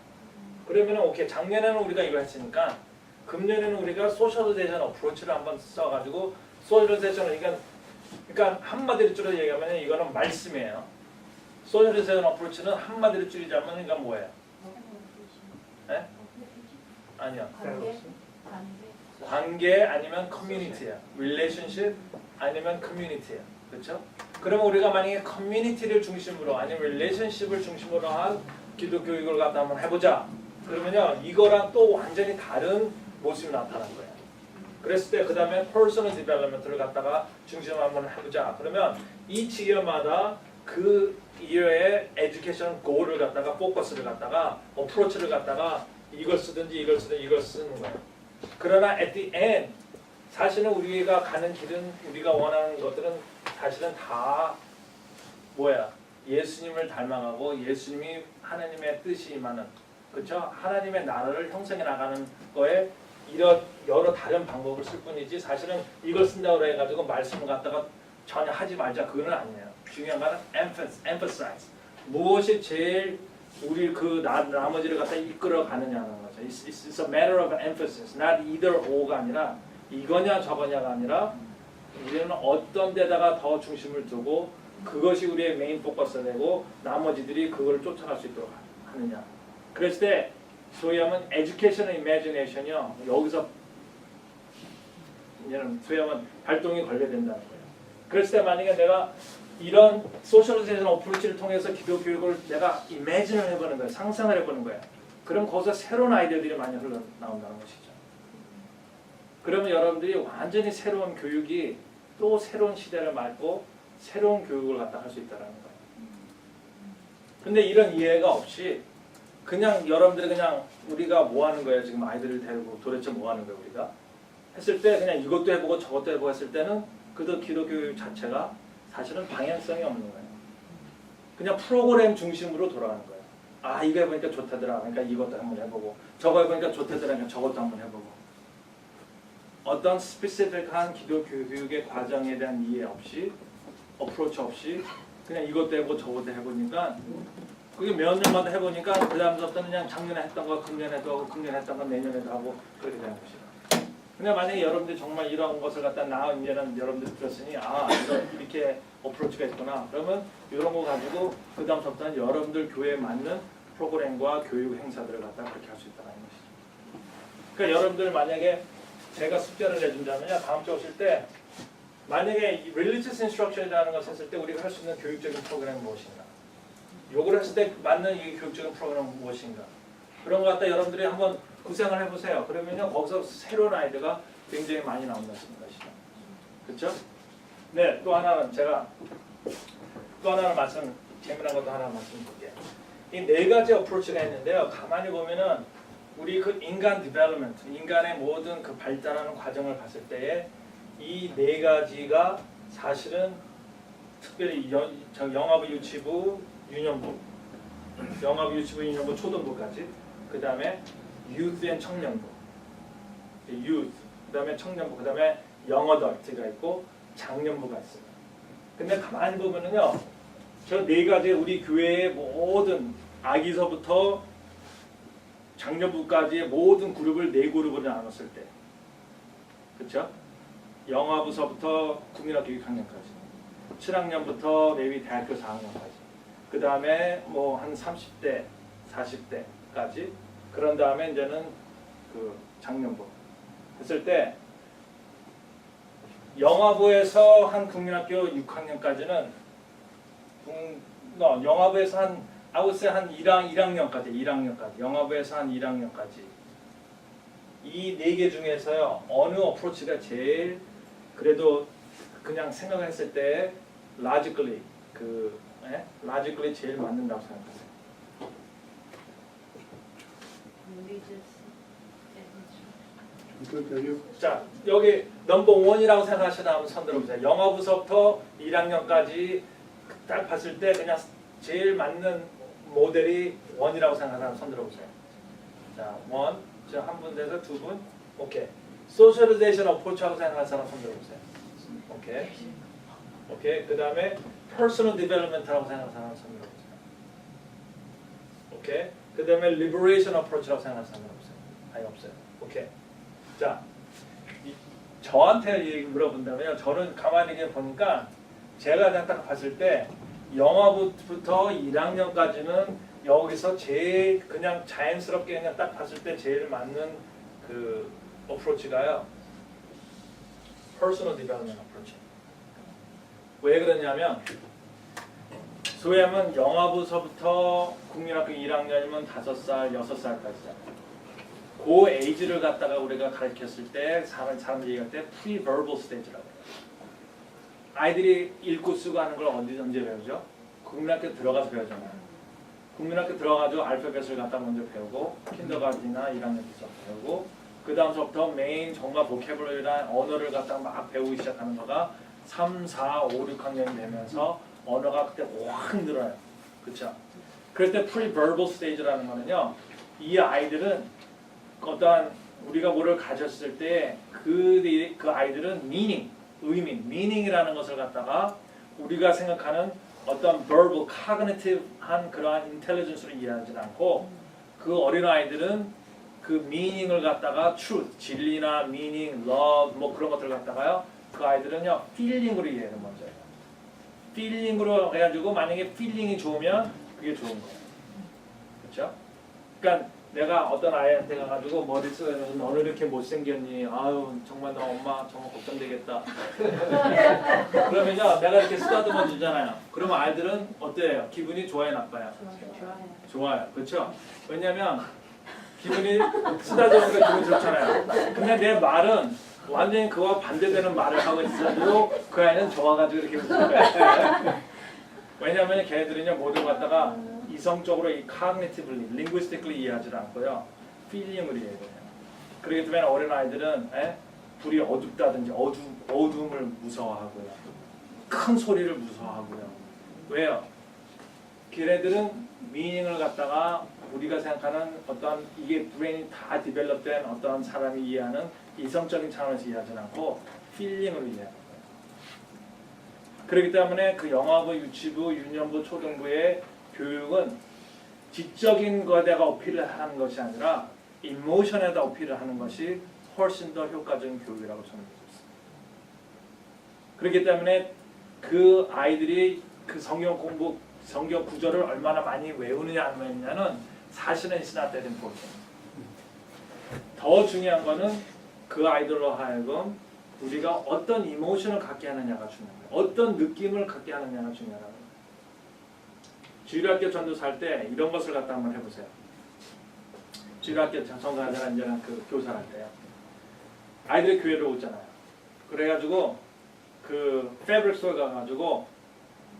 그러면은 오케이, 작년에는 우리가 이거 했으니까 금년에는 우리가 소셜리제이션 어프로치를 한번 써가지고 소셜리제이션을 그러니까 한마디로 줄여 얘기하면 이거는 말씀이에요. 소셜리제이션 어프로치는 한마디로 줄이자면 이건 뭐예요? 네? 아니요. 관계 아니면 커뮤니티야. relationship 아니면 커뮤니티야. 그렇죠? 그러면 우리가 만약에 커뮤니티를 중심으로 아니면 relationship을 중심으로 한 기독 교육을 갖다 한번 해보자. 그러면요 이거랑 또 완전히 다른 모습이 나타난 거예요. 그랬을 때 그 다음에 personal development를 갖다가 중심으로 한번 해보자. 그러면 each year마다 그 year의 education goal을 갖다가 포커스를 갖다가 approach를 갖다가 이걸 쓰든지 이걸 쓰든지 이걸 쓰는 거예요. 그러나 at the end 사실은 우리가 가는 길은 우리가 원하는 것들은 사실은 다 뭐야? 예수님을 닮아가고 예수님이 하나님의 뜻이 임하는 그렇죠? 하나님의 나라를 형성해 나가는 거에 이런 여러 다른 방법을 쓸 뿐이지 사실은 이걸 쓴다고 해가지고 말씀을 갖다가 전혀 하지 말자 그거는 아니에요. 중요한 거는 emphasize 무엇이 제일 우리 그 나머지를 갖다 이끌어 가느냐는 거죠. It's a matter of emphasis, not either or가 아니라 이거냐 저거냐가 아니라 우리는 어떤 데다가 더 중심을 두고 그것이 우리의 메인 포커스가 되고 나머지들이 그걸 쫓아갈 수 있도록 하느냐. 그랬을 때 소위 하면 education and imagination이요. 여기서 이제는 소위 하면 발동이 걸려야 된다는 거예요. 그랬을 때 만약에 내가 이런 소셜리제이션 어프로치를 통해서 기독 교육을 내가 이미진을 해보는 거예요. 상상을 해보는 거예요. 그럼 거기서 새로운 아이디어들이 많이 흘러나온다는 것이죠. 그러면 여러분들이 완전히 새로운 교육이 또 새로운 시대를 맞고 새로운 교육을 갖다 할 수 있다는 거예요. 근데 이런 이해가 없이 그냥 여러분들이 그냥 우리가 뭐 하는 거예요? 지금 아이들을 데리고 도대체 뭐 하는 거예요? 우리가? 했을 때 그냥 이것도 해보고 저것도 해보고 했을 때는 그도 기독 교육 자체가 사실은 방향성이 없는 거예요. 그냥 프로그램 중심으로 돌아가는 거예요. 아 이거 해보니까 좋다더라. 그러니까 이것도 한번 해보고 저거 해보니까 좋다더라. 그러니까 저것도 한번 해보고 어떤 스페시픽한 기독 교육의 과정에 대한 이해 없이 어프로치 없이 그냥 이것도 해보고 저것도 해보니까 그게 몇 년마다 해보니까 그 다음부터는 그냥 작년에 했던 거 금년에도 하고 금년에 했던 거 내년에도 하고 그렇게 되는 것이다. 근데 만약에 여러분들이 정말 이런 것을 갖다 이제는 여러분들이 들었으니 이렇게 어프로치가 있구나. 그러면 이런 거 가지고 그 다음부터는 여러분들 교회에 맞는 프로그램과 교육 행사들을 갖다 그렇게 할 수 있다는 것이죠. 그러니까 여러분들 만약에 제가 숙제를 내준다면요, 다음 주 오실 때 만약에 religious instruction이라는 것을 했을 때 우리가 할 수 있는 교육적인 프로그램은 무엇인가? 요걸 했을 때 맞는 이 교육적인 프로그램은 무엇인가? 그런 거 갖다 여러분들이 한번 구상을 해보세요. 그러면요, 거기서 새로운 아이디어가 굉장히 많이 나온다는 것이죠. 그렇죠? 네, 또 하나는 제가 또 하나는 재미난 것도 하나 말씀드릴게요. 이 네 가지 어프로치가 있는데요. 가만히 보면은 우리 그 인간 디벨롭먼트, 인간의 모든 그 발달하는 과정을 봤을 때에 이 네 가지가 사실은 특별히 영아부, 유치부, 유년부, 영아부, 유치부, 유년부, 초등부까지, 그 다음에 youth and 청년부, youth, 그 다음에 청년부, 그 다음에 영어덜트가 있고 장년부가 있어요. 근데 가만히 보면은요, 저 네 가지 우리 교회의 모든 아기서부터 장년부까지의 모든 그룹을 네 그룹으로 나눴을 때, 그렇죠? 영아부서부터 국민학교 6학년까지, 7학년부터 내비 대학교 4학년까지, 그 다음에 뭐 한 30대, 40대까지, 그런 다음에 이제는 그 장년부 했을 때, 영아부에서 한 국민학교 6학년까지는 영아부에서 한 아웃에 한 1학년까지 영아부에서 한 1학년까지 이 네 개 중에서요, 어느 어프로치가 제일 그래도 그냥 생각을 했을 때 logically 제일 맞는다고 생각하세요? 자, 여기 넘버 원이라고 생각하시나 한번 손 들어보세요. 영어부서부터 1학년까지 딱 봤을 때 그냥 제일 맞는 모델이 원이라고 생각하는 손 들어보세요. 자, 원, 저 한 분 돼서 두 분, 오케이. 소셜리제이션 어프로치라고 생각하는 사람 손 들어보세요. 오케이. 오케이. 그 다음에 퍼스널 디벨롭먼트라고 생각하는 사람 손 들어보세요. 오케이. 그 다음에 리버레이션 어프로치라고 생각하는 사람 없어요. 아예 없어요. 오케이. 자, 저한테 물어본다면요, 저는 가만히 이렇게 보니까 제가 그냥 딱 봤을 때 영어부터 1학년까지는 여기서 제일 그냥 자연스럽게 그냥 딱 봤을 때 제일 맞는 그 어프로치가요, Personal Development Approach. 왜 그러냐면 소위하면 영어부서부터 국민학교 1학년이면 5살, 6살까지잖아요. 그 에이지를 갖다가 우리가 가르쳤을 때 사람들이 얘기할 때 pre-verbal stage라고 해요. 아이들이 읽고 쓰고 하는 걸 언제 배우죠? 국민학교 들어가서 배우잖아요. 국민학교 들어가서 알파벳을 갖다 먼저 배우고 킨더가든이나 1학년 때부터 배우고 그 다음서부터 메인 정말 보캐블러리나 언어를 갖다가 막 배우기 시작하는 거가 3, 4, 5, 6학년이 되면서 언어가 그때 확 늘어요. 그렇죠? 그럴 때 pre-verbal stage라는 거는요, 이 아이들은 어떠한 우리가 뭐를 가졌을 때 그 아이들은 meaning, 의미, meaning이라는 것을 갖다가 우리가 생각하는 어떤 verbal, cognitive한 그러한 intelligence를 이해하지 않고 그 어린 아이들은 그 meaning을 갖다가 truth, 진리나 meaning, love 뭐 그런 것들을 갖다가요, 그 아이들은요 feeling으로 이해해요. 먼저 feeling으로 해가지고 만약에 feeling이 좋으면 그게 좋은 거예요. 그렇죠? 그러니까 내가 어떤 아이한테 가가지고 머리 쓰면서 너는 이렇게 못생겼니? 아유 정말 너 엄마 정말 걱정되겠다. 그러면요 내가 이렇게 쓰다듬어 주잖아요. 그러면 아이들은 어때요? 기분이 좋아요, 나빠요? 좋아요. 그렇죠? 왜냐면 기분이 쓰다듬으니까 기분이 좋잖아요. 근데 내 말은 완전히 그와 반대되는 말을 하고 있어도 그 아이는 좋아가지고 이렇게 웃는 거예요. 왜냐하면 걔네들은요 모두 갖다가 이성적으로 이 cognitively, linguistically 이해하지 않고요, feeling으로 이해해요. 그렇기 때문에 어린 아이들은 불이 어둡다든지 어두움을 무서워하고요, 큰 소리를 무서워하고요. 왜요? 걔네들은 meaning을 갖다가 우리가 생각하는 어떤 이게 브레인이 다 디벨롭된 어떤 사람이 이해하는 이성적인 차원에서 이해하지 않고 feeling으로 이해하는 거예요. 그렇기 때문에 그 영아부, 유치부, 유년부, 초등부의 교육은 지적인 것에다가 어필을 하는 것이 아니라 이모션에다 어필을 하는 것이 훨씬 더 효과적인 교육이라고 저는 믿고 있습니다. 그렇기 때문에 그 아이들이 그 성경 공부, 성경 구절을 얼마나 많이 외우느냐 안 외우느냐는 사실은 it's not that important. 더 중요한 거는 그 아이들로 하여금 우리가 어떤 이모션을 갖게 하느냐가 중요한 거예요. 어떤 느낌을 갖게 하느냐가 중요하다는 거예요. 주일학교 전도사 할 때 이런 것을 갖다 한번 해보세요. 주일학교 전도사가 이제는 그 교사를 할 때요. 아이들이 교회를 오잖아요. 그래가지고 그 패브릭 스토어 가가지고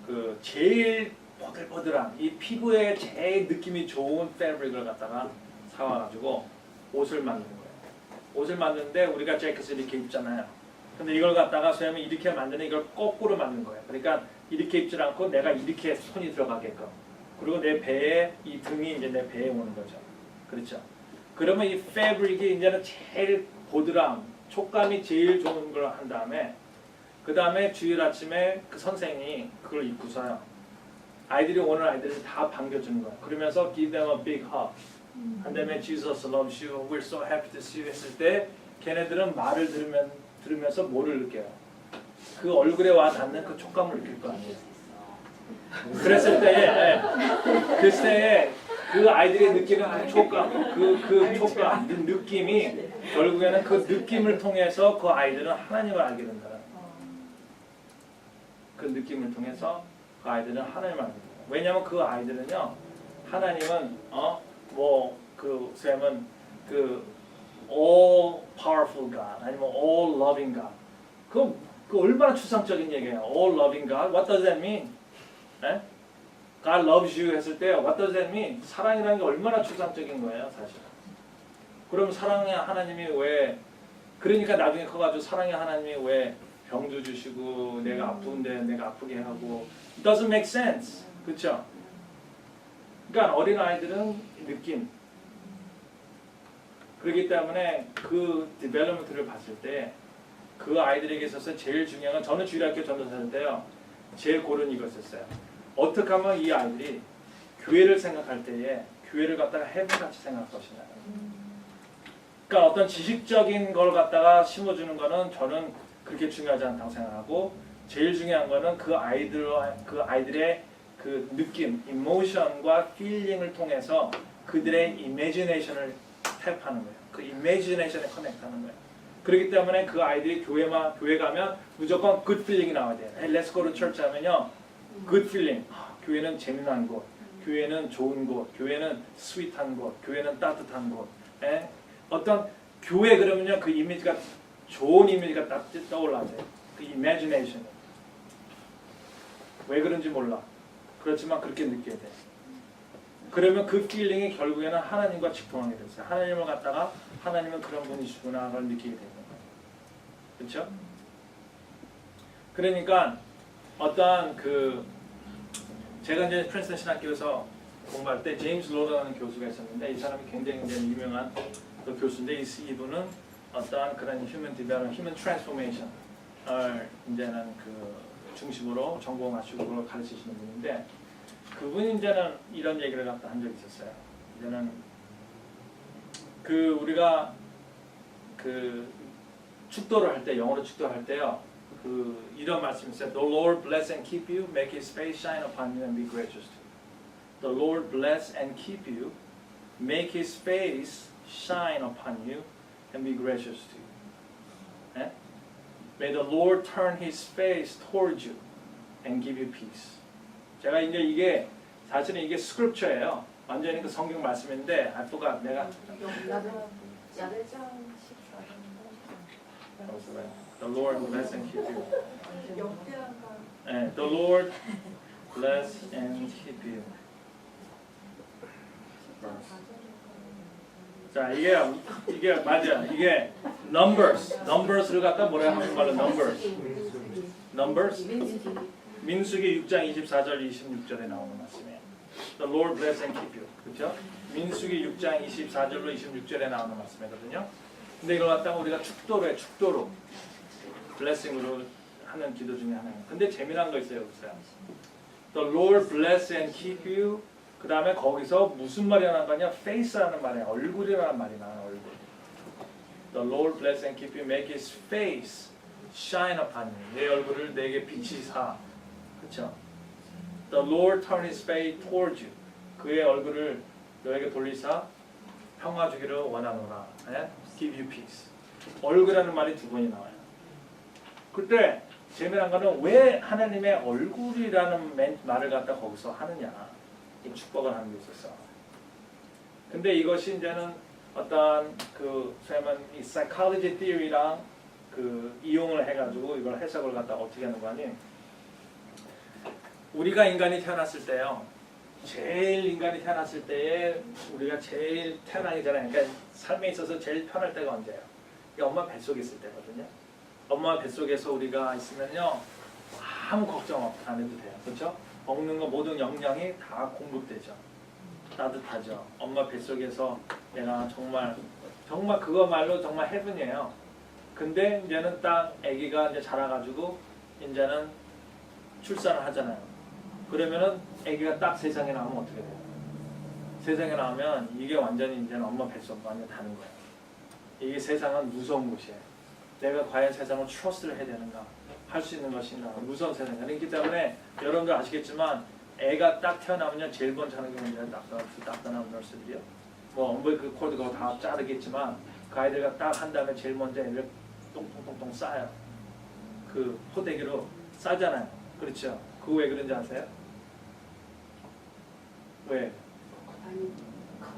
그 제일 보들보들한 이 피부에 제일 느낌이 좋은 패브릭을 갖다가 사와가지고 옷을 만드는 거예요. 옷을 만드는데 우리가 재킷을 이렇게 입잖아요. 근데 이걸 갖다가 소위하면 이렇게 만드는 이걸 거꾸로 만든 거예요. 그러니까 이렇게 입질 않고 내가 이렇게 손이 들어가게끔. 그리고 내 배에 이 등이 이제 내 배에 오는 거죠. 그렇죠? 그러면 이 패브릭이 이제는 제일 보드람, 촉감이 제일 좋은 걸 한 다음에 그 다음에 주일 아침에 그 선생이 그걸 입고서요. 아이들이 오는 아이들을 다 반겨주는 거예요. 그러면서 give them a big hug. 한 다음에 Jesus loves you, we're so happy to see you 했을 때 걔네들은 말을 들으면서 뭐를 느껴요? 그 얼굴에 와 닿는 그 촉감을 느낄 거 아니에요. 그랬을 때에 그때 그 아이들이 느끼는 그 촉감, 그 촉감, 그 느낌이 결국에는 그 느낌을 통해서 그 아이들은 하나님을 알게 된다는 거예요. 그 느낌을 통해서 그 아이들은 하나님을 알게 된다. 왜냐하면 그 아이들은요, 하나님은 그 쌤은 그 all powerful God 아니면 all loving God. 그 얼마나 추상적인 얘기예요. all loving God. What does that mean? 에? God loves you 했을 때 what does that mean? 사랑이라는 게 얼마나 추상적인 거예요, 사실. 그럼 사랑의 하나님이 왜 그러니까 나중에 커가지고 사랑의 하나님이 왜 병도 주시고 내가 아픈데 내가 아프게 하고 it doesn't make sense. 그렇죠? 그러니까 어린 아이들은 느낌. 그렇기 때문에 그 디벨롭먼트를 봤을 때 그 아이들에게 있어서 제일 중요한 건 저는 주일학교 전도사인데요. 제일 고른 이것이었어요. 어떻게 하면 이 아이들이 교회를 생각할 때에 교회를 갖다가 해븐같이 생각할 것이냐. 그러니까 어떤 지식적인 걸 갖다가 심어주는 거는 저는 그렇게 중요하지 않다고 생각하고 제일 중요한 거는 그 아이들의 그 느낌, 이모션과 필링을 통해서 그들의 이미지네이션을 탭하는 거예요. 그 이미지네이션에 커넥트하는 거예요. 그렇기 때문에 그 아이들이 교회 가면 무조건 good feeling이 나와야 돼요. Hey, let's go to church 하면요, good feeling. 교회는 재미난 곳, 교회는 좋은 곳, 교회는 스윗한 곳, 교회는 따뜻한 곳. 어떤 교회 그러면요, 그 이미지가 좋은 이미지가 딱 떠올라야 돼요. 그 imagination. 왜 그런지 몰라. 그렇지만 그렇게 느껴야 돼. 그러면 그 필링이 결국에는 하나님과 직통하게 됐어요. 하나님을 갖다가 하나님은 그런 분이시구나 를 느끼게 되는 거예요. 그렇죠? 그러니까 어떠한 제가 이제 프린스턴 신학교에서 공부할 때 제임스 로더라는 교수가 있었는데 이 사람이 굉장히 유명한 그 교수인데 이분은 어떠한 그런 휴먼 디벨롭, 휴먼 트랜스포메이션을 이제는 그 중심으로 전공하시고 그걸 가르치시는 분인데 그분이 이제는 이런 얘기를 갖다 한 적이 있었어요. 이제는 우리가 축도를 할 때 영어로 축도할 때요. 이런 말씀이 있어요. The Lord bless and keep you, make His face shine upon you and be gracious to you. The Lord bless and keep you, make His face shine upon you and be gracious to you. 네? May the Lord turn His face towards you and give you peace. 제가 이제 이게 사실은 이게 스크립처예요. 완전히 그 성경 말씀인데 I forgot 내가 야대장 14장. The Lord bless and keep you. 역대한가 네, The Lord bless and keep you. 자, 이게 맞아. 이게 numbers를 갖다 뭐라 하는 말로 numbers. 민수기 6장 24절 26절에 나오는 말씀이에요. The Lord bless and keep you. 그렇죠? 민수기 6장 24절로 26절에 나오는 말씀이거든요. 근데 이걸 갖다가 우리가 축도로 blessing으로 하는 기도 중에 하나예요. 근데 재미난 거 있어요. The Lord bless and keep you. 그 다음에 거기서 무슨 말이 나온 거냐? face라는 말이에요. 얼굴이라는 말이 나와요. 얼굴. The Lord bless and keep you, make His face shine upon you. 내 얼굴을 내게 비치사. 그렇죠? The Lord turn His face towards you. 그의 얼굴을 너에게 돌리사 평화 주기를 원하노라. 네? Give you peace. 얼굴이라는 말이 두 번이 나와요. 그때 재미난 거는 왜 하나님의 얼굴이라는 말을 갖다 거기서 하느냐. 이 축복을 하는 게 있었어. 근데 이것이 이제는 어떤 그 소위만 이 psychology theory랑 그 이용을 해가지고 이걸 해석을 갖다 어떻게 하는 거 아니? 우리가 인간이 태어났을 때요. 제일 인간이 태어났을 때에 우리가 제일 태어나기 전에 그러니까 삶에 있어서 제일 편할 때가 언제예요? 엄마 뱃속에 있을 때거든요. 엄마 뱃속에서 우리가 있으면요. 아무 걱정 안 해도 돼요. 그렇죠? 먹는 거 모든 영양이 다 공급되죠. 따뜻하죠. 엄마 뱃속에서 내가 정말 그거말로 정말 헤븐이에요. 근데 이제는 딱 아기가 이제 자라가지고 이제는 출산을 하잖아요. 그러면은 아기가 딱 세상에 나오면 어떻게 돼요? 세상에 나오면 이게 완전히 이제는 엄마 뱃속과 완전 다른 거예요. 이게 세상은 무서운 곳이에요. 내가 과연 세상을 트러스트를 해야 되는가? 할 수 있는 것인가? 무서운 세상이에요. 그렇기 때문에 여러분들 아시겠지만 애가 딱 태어나면요 제일 먼저 하는 게 뭐냐면 낙단한 너스들이요. 뭐 엄벌크 코드 그거 다 자르겠지만 그 아이들과 딱 한 다음에 제일 먼저 애를 똥똥똥똥 싸요. 그 포대기로 싸잖아요. 그렇죠? 그거 왜 그런지 아세요? 왜?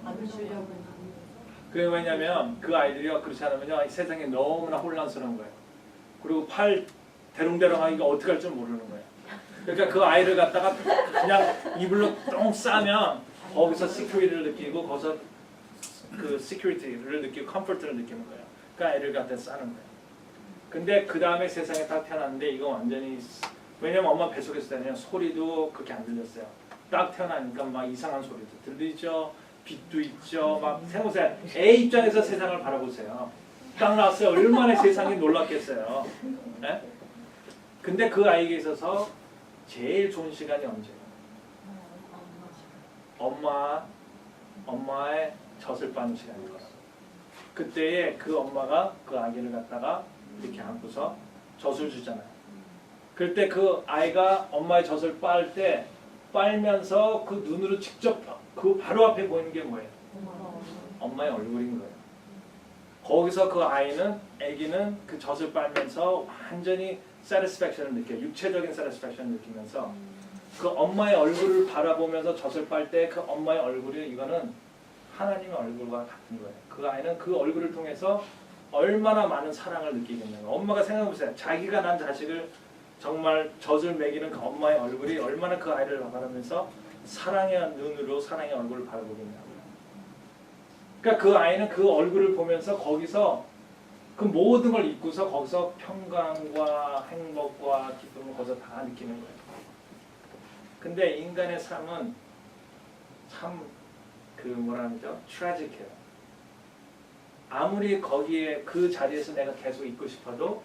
안 주려고. 그게 왜냐면 그 아이들이요 그렇지 않으면요 세상이 너무나 혼란스러운 거예요. 그리고 팔 대롱대롱하기가 어떻게 할 줄 모르는 거예요. 그러니까 그 아이를 갖다가 그냥 이불로 똥 싸면 거기서 시큐리티를 느끼고 거기서 그 시큐리티를 느끼고 컴포트를 느끼는 거예요. 그 아이를 갖다 싸는 거예요. 근데 그 다음에 세상에 딱 태어났는데 이거 완전히 왜냐면 엄마 뱃속에 있을 때는 소리도 그렇게 안 들렸어요. 딱 태어나니까 막 이상한 소리도 들리죠. 빛도 있죠. 막 생각해보세요. 애 입장에서 세상을 바라보세요. 딱 나왔어요. 얼마나 세상이 놀랐겠어요. 네? 근데 그 아이에게 있어서 제일 좋은 시간이 언제예요? 엄마의 젖을 빠는 시간인 거예요. 그때에 그 엄마가 그 아기를 갖다가 이렇게 안고서 젖을 주잖아요. 그때 그 아이가 엄마의 젖을 빨 때 빨면서 그 눈으로 직접 그 바로 앞에 보이는 게 뭐예요? 엄마의 얼굴인 거예요. 거기서 그 아기는 그 젖을 빨면서 완전히 satisfaction을 느껴요. 육체적인 satisfaction을 느끼면서 그 엄마의 얼굴을 바라보면서 젖을 빨 때 그 엄마의 얼굴이 이거는 하나님의 얼굴과 같은 거예요. 그 아이는 그 얼굴을 통해서 얼마나 많은 사랑을 느끼겠냐고. 엄마가 생각해보세요. 자기가 난 자식을 정말 젖을 먹이는 그 엄마의 얼굴이 얼마나 그 아이를 바라보면서 사랑의 눈으로 사랑의 얼굴을 바라보겠냐고요. 그러니까 그 아이는 그 얼굴을 보면서 거기서 그 모든 걸 잊고서 거기서 평강과 행복과 기쁨을 거기서 다 느끼는 거예요. 근데 인간의 삶은 참 그 뭐라 그러죠? 트래직해요. 아무리 거기에 그 자리에서 내가 계속 있고 싶어도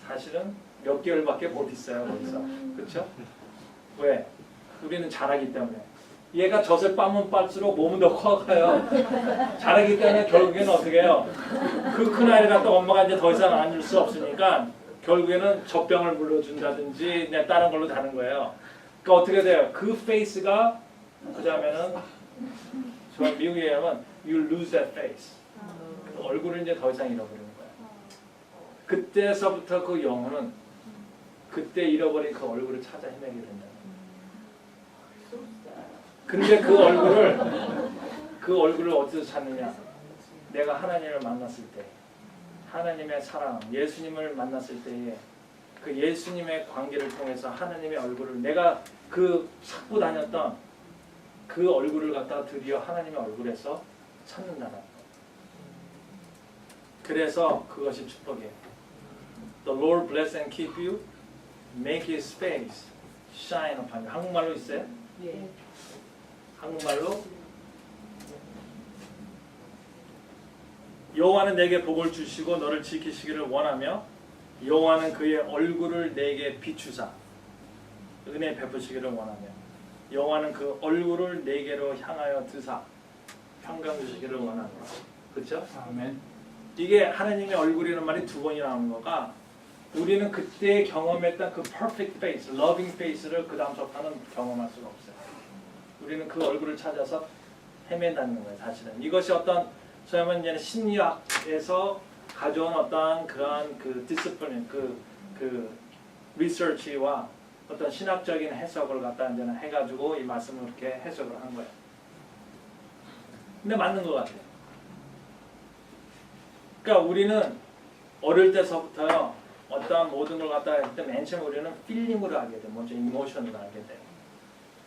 사실은 몇 개월밖에 못 있어요. 거기서. 그렇죠? 왜? 우리는 자라기 때문에. 얘가 젖을 빠면 빨수록 몸은 더 커가요. 자라기 때문에 결국에는 어떻게 해요? 그 큰 아이를 갖다 엄마가 이제 더 이상 안을 수 없으니까 결국에는 젖병을 물려준다든지 그냥 다른 걸로 다는 거예요. 그러니까 어떻게 돼요? 그 페이스가 그 다음에는 저 미국에 하면 you lose that face. 그 얼굴을 이제 더 이상 잃어버리는 거예요. 그때서부터 그 영혼은 그때 잃어버린 그 얼굴을 찾아 헤매게 된다. 근데 그 얼굴을 어디서 찾느냐? 내가 하나님을 만났을 때, 하나님의 사랑, 예수님을 만났을 때에 그 예수님의 관계를 통해서 하나님의 얼굴을 내가 그 찾고 다녔던 그 얼굴을 갖다가 드디어 하나님의 얼굴에서 찾는다는 거. 그래서 그것이 축복이에요. The Lord bless and keep you, make His face shine upon you. 한국말로 있어요? 예. 한국말로 여호와는 내게 복을 주시고 너를 지키시기를 원하며 여호와는 그의 얼굴을 내게 비추사 은혜 베푸시기를 원하며 여호와는 그 얼굴을 내게로 향하여 드사 평강 주시기를 원하노라. 그렇죠? 아멘. 이게 하나님의 얼굴이라는 말이 두 번이 나오는 거가 우리는 그때 경험했던 그 perfect face, loving face를 그 다음부터는 경험할 수가 없어요. 우리는 그 얼굴을 찾아서 헤맨다는 거예요. 사실은 이것이 어떤 소위 말하면 이제 심리학에서 가져온 어떤 그런 그 디스플린, 그 리서치와 어떤 신학적인 해석을 갖다 이제는 해가지고 이 말씀을 이렇게 해석을 한 거예요. 근데 맞는 것 같아요. 그러니까 우리는 어릴 때서부터요 어떤 모든 걸 갖다 할 때 맨 처음 우리는 필링으로 하게 돼요. 먼저 이모션으로 하게 돼요.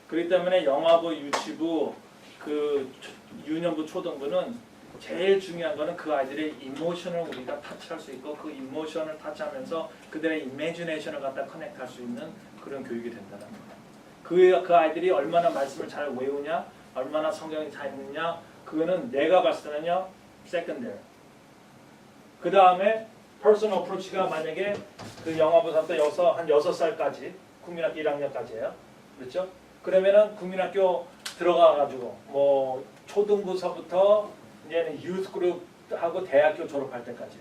그렇기 때문에 영화부, 유치부, 그 유년부, 초등부는 제일 중요한 거는 그 아이들의 이모션을 우리가 타치할 수 있고 그 이모션을 타치하면서 그들의 이미지네이션을 갖다 커넥트할 수 있는 그런 교육이 된다는 거예요. 그 아이들이 얼마나 말씀을 잘 외우냐, 얼마나 성경이 잘 읽느냐, 그거는 내가 봤을 때는요 세컨더리. 그 다음에 퍼스널 어프로치가 만약에 그 영화부부터 여기서 한 6살까지 국민학교 1학년까지예요. 그렇죠? 그러면은 국민학교 들어가가지고 뭐 초등부서부터 이제는 유스 그룹하고 대학교 졸업할 때까지.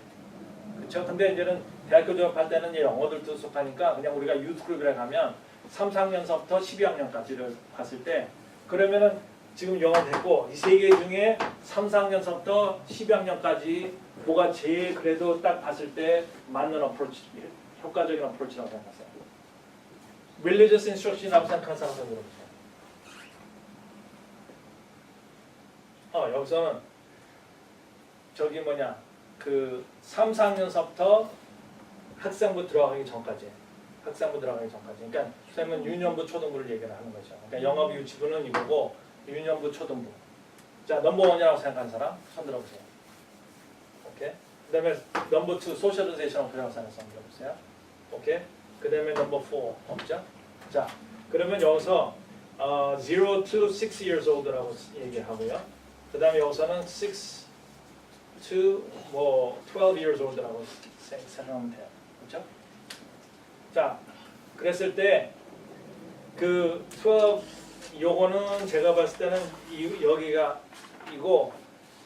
그렇죠? 근데 이제는 대학교 졸업할 때는 이제 영어들도 속하니까 그냥 우리가 유스 그룹이라 하면 3, 4학년서부터 12학년까지를 봤을 때 그러면은 지금 영어 됐고 이 세 개 중에 3, 4학년서부터 12학년까지 뭐가 제일 그래도 딱 봤을 때 맞는 어프로치, 효과적인 어프로치라고 생각하세요? Religious instruction이라고 생각하는 사람 손 들어보세요. 여기서는 저기 뭐냐 그 3, 4학년서부터 학생부 들어가기 전까지 그러니까 선생님은 유년부 초등부를 얘기를 하는 거죠. 그러니까 영어부 유치부는 이거고 유년부 초등부. 자 넘버원이라고 생각하는 사람 손 들어보세요. 오케이. 그 다음에 넘버 2 소셜리제이션 어프라고 생각하는 사람 들어보세요. 오케이. 그 다음에 넘버 4 없죠? 자 그러면 여기서 0 to 6 years old라고 얘기하고요. 그 다음에 여기서는 6 to 뭐 12 years old라고 생각하면 돼요. 그렇죠? 자, 그랬을 때 그 12 요거는 제가 봤을 때는 여기가 이고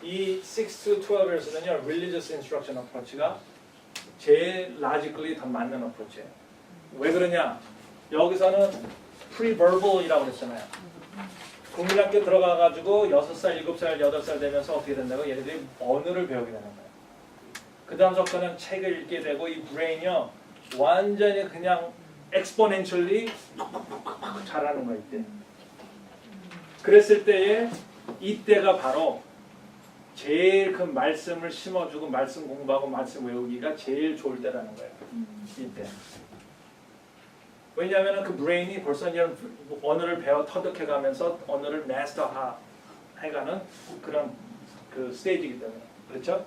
이 6 to 12에서는요 religious instruction approach가 제일 logically 더 맞는 approach예요. 왜 그러냐? 여기서는 pre-verbal이라고 그랬잖아요. 국민학교 들어가가지고 6살, 7살, 8살 되면서 어떻게 된다고? 얘네들이 언어를 배우게 되는 거예요. 그 다음부터는 책을 읽게 되고 이 브레인이요 완전히 그냥 exponentially 자라는 거예요. 이때. 그랬을 때에 이때가 바로 제일 그 말씀을 심어주고 말씀 공부하고 말씀 외우기가 제일 좋을 때라는 거예요. 이때. 왜냐하면 그 브레인이 벌써 이런 언어를 배워 터득해가면서 언어를 마스터 해가는 그런 그 스테이지이기 때문에 그렇죠?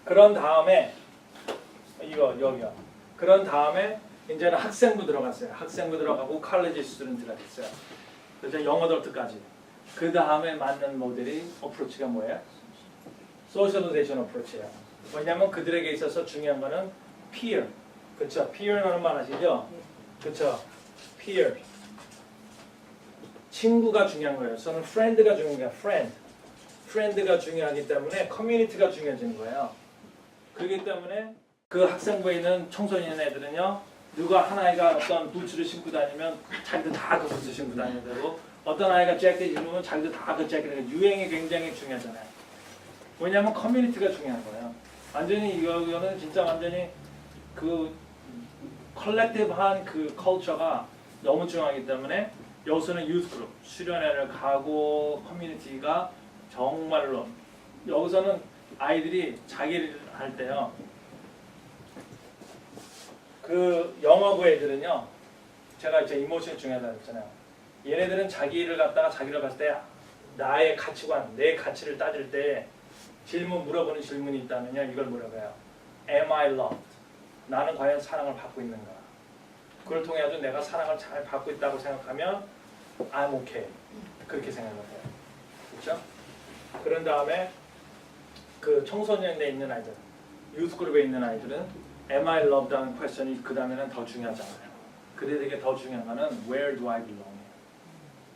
그런 다음에 여기요. 그런 다음에 이제는 학생부 들어갔어요. 학생부 들어가고 칼리지 스튜던트가 됐어요. 그래서 영어들까지. 그 다음에 맞는 모델이 어프로치가 뭐예요? 소셜리제이션 어프로치예요. 왜냐하면 그들에게 있어서 중요한 거는 peer. 그렇죠? peer라는 말 아시죠? 그렇죠? peer. 친구가 중요한 거예요. 저는 friend가 중요한 거예요. friend가 중요하기 때문에 community가 중요해지는 거예요. 그렇기 때문에 그 학생부에 있는 청소년 애들은요. 누가 한 아이가 어떤 부츠를 신고 다니면 자기도 다 그 부츠 신고 다녀야 되고 어떤 아이가 재킷 입으면 자기도 다 그 재킷 유행이 굉장히 중요하잖아요. 왜냐하면 커뮤니티가 중요한 거예요. 완전히 이거는 진짜 완전히 그 컬렉티브한 그 컬처가 너무 중요하기 때문에 여기서는 유스 그룹, 수련회를 가고 커뮤니티가 정말로 여기서는 아이들이 자기를 할 때요. 그 영어부 애들은요. 제가 이제 이모션이 중요하다고 했잖아요. 얘네들은 자기를 갖다가 자기를 봤을 때 나의 가치관, 내 가치를 따질 때 물어보는 질문이 있다면요. 이걸 물어봐요. Am I loved? 나는 과연 사랑을 받고 있는가? 그걸 통해 가지고 내가 사랑을 잘 받고 있다고 생각하면 I'm okay. 그렇게 생각을 해요. 그렇죠? 그런 다음에 그 청소년에 있는 아이들, 유스 그룹에 있는 아이들은 Am I loved? 하는 퀘스천이 그 다음에는 더 중요하잖아요. 그들에게 더 중요한 거는 Where do I belong?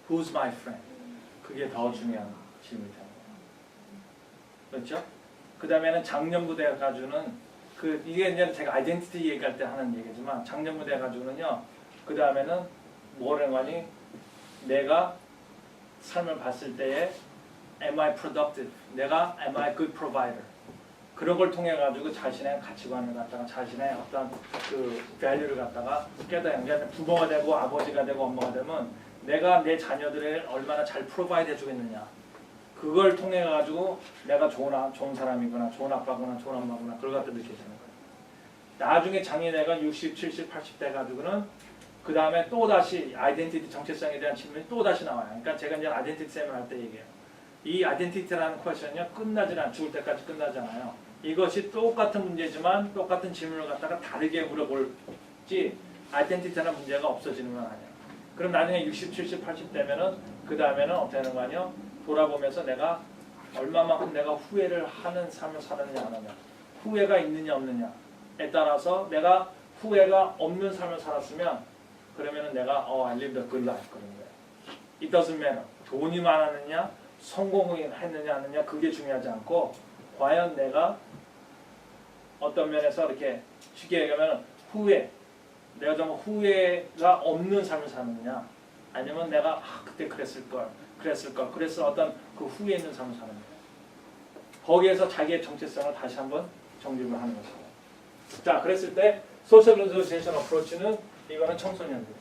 Who's my friend? 그게 더 중요한 질문이 되는 거예요. 그렇죠? 그 다음에는 장년부 돼가지고는 이게 이제 제가 아이덴티티 얘기할 때 하는 얘기지만 장년부 돼가지고는요. 그 다음에는 뭐라는 거니? 내가 삶을 봤을 때에 am I productive? 내가 am I good provider? 그런 걸 통해 가지고 자신의 가치관을 갖다가 자신의 어떤 그 value를 갖다가 깨닫는 게 부모가 되고 아버지가 되고 엄마가 되면 내가 내 자녀들을 얼마나 잘 프로바이드 해주겠느냐. 그걸 통해 가지고 내가 좋은 사람이구나, 좋은 아빠구나, 좋은 엄마구나 그걸 갖다 느끼게 되는 거예요. 나중에 장애내가 60, 70, 80대 가지고는 그 다음에 또 다시 아이덴티티 정체성에 대한 질문이 또 다시 나와요. 그러니까 제가 이제 아이덴티티 세미나 할 때 얘기해요. 이 아이덴티티라는 퀘션은요 끝나지 않아요. 죽을 때까지 끝나잖아요. 이것이 똑같은 문제지만 똑같은 질문을 갖다가 다르게 물어볼지 아이덴티티라는 문제가 없어지는 건 아니에요. 그럼 나중에 60, 70, 80 되면은 그 다음에는 어떻게 하는 거 아니에요? 돌아보면서 내가 얼마만큼 내가 후회를 하는 삶을 살았느냐 안 하냐, 후회가 있느냐 없느냐에 따라서 내가 후회가 없는 삶을 살았으면 그러면은 내가 I lived a good life 그런 거예요. It doesn't matter. 돈이 많았느냐, 성공을 했느냐 안 했느냐 그게 중요하지 않고 과연 내가 어떤 면에서 이렇게 쉽게 얘기하면 내가 정말 후회가 없는 삶을 사느냐 아니면 내가 그때 그래서 어떤 그 후회 있는 삶을 사는 거예요. 거기에서 자기의 정체성을 다시 한번 정립을 하는 것이고. 자, 그랬을 때 소셜 리버레이션 어프로치는 이거는 청소년들.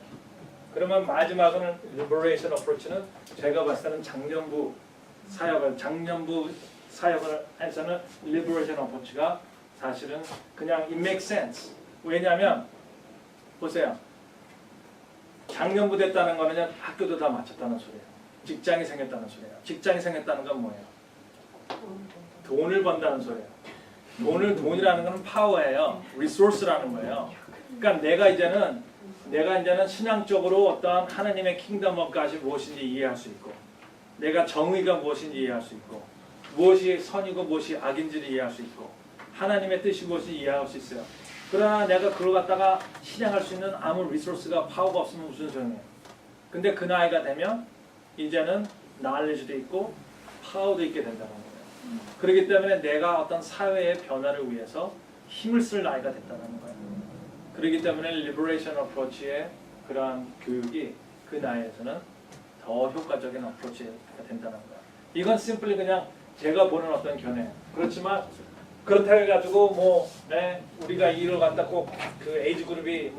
그러면 마지막은 리버레이션 어프로치는 제가 봤을 때는 장년부 사역을 해서는 리버레이션 어프로치가 사실은 그냥 it makes sense. 왜냐하면 보세요. 장년부 됐다는 거는 학교도 다 마쳤다는 소리예요. 직장이 생겼다는 소리예요. 직장이 생겼다는 건 뭐예요? 돈을 번다는 소리예요. 돈이라는 건 파워예요. 리소스라는 거예요. 그러니까 내가 이제는 신앙적으로 어떤 하나님의 킹덤 오브 갓이 무엇인지 이해할 수 있고 내가 정의가 무엇인지 이해할 수 있고 무엇이 선이고 무엇이 악인지를 이해할 수 있고 하나님의 뜻이 무엇인지 이해할 수 있어요. 그러나 내가 그걸 갖다가 실행할 수 있는 아무 리소스가 파워가 없으면 무슨 소용이에요. 근데 그 나이가 되면 이제는 knowledge도 있고 파워도 있게 된다는 거예요. 그렇기 때문에 내가 어떤 사회의 변화를 위해서 힘을 쓸 나이가 됐다는 거예요. 그렇기 때문에 리버레이션 어프로치의 그러한 교육이 그 나이에서는 더 효과적인 어프로치가 된다는 거예요. 이건 심플리 그냥 제가 보는 어떤 견해예요. 그렇지만 그렇다 해가지고 우리가 이걸 갖다 꼭 그 에이지 그룹이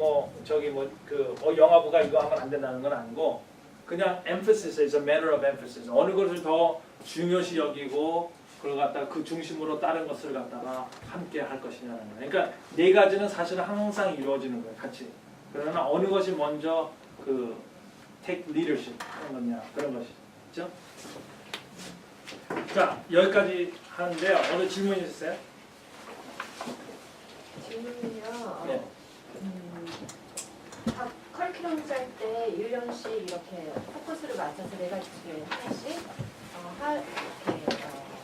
영화부가 이거 하면 안 된다는 건 아니고 그냥 emphasis is a matter of emphasis. 어느 것을 더 중요시 여기고 그걸 갖다가 그 중심으로 다른 것을 갖다가 함께 할 것이냐는 거예요. 그러니까 네 가지는 사실은 항상 이루어지는 거예요. 같이. 그러나 어느 것이 먼저 그 take leadership 하는 거냐 그런 것이죠. 자, 여기까지 하는데요. 어느 질문 있으세요? 질문이요. 네. 커리큘럼 짤 때 1년씩 이렇게 포커스를 맞춰서 내가 집에 하나씩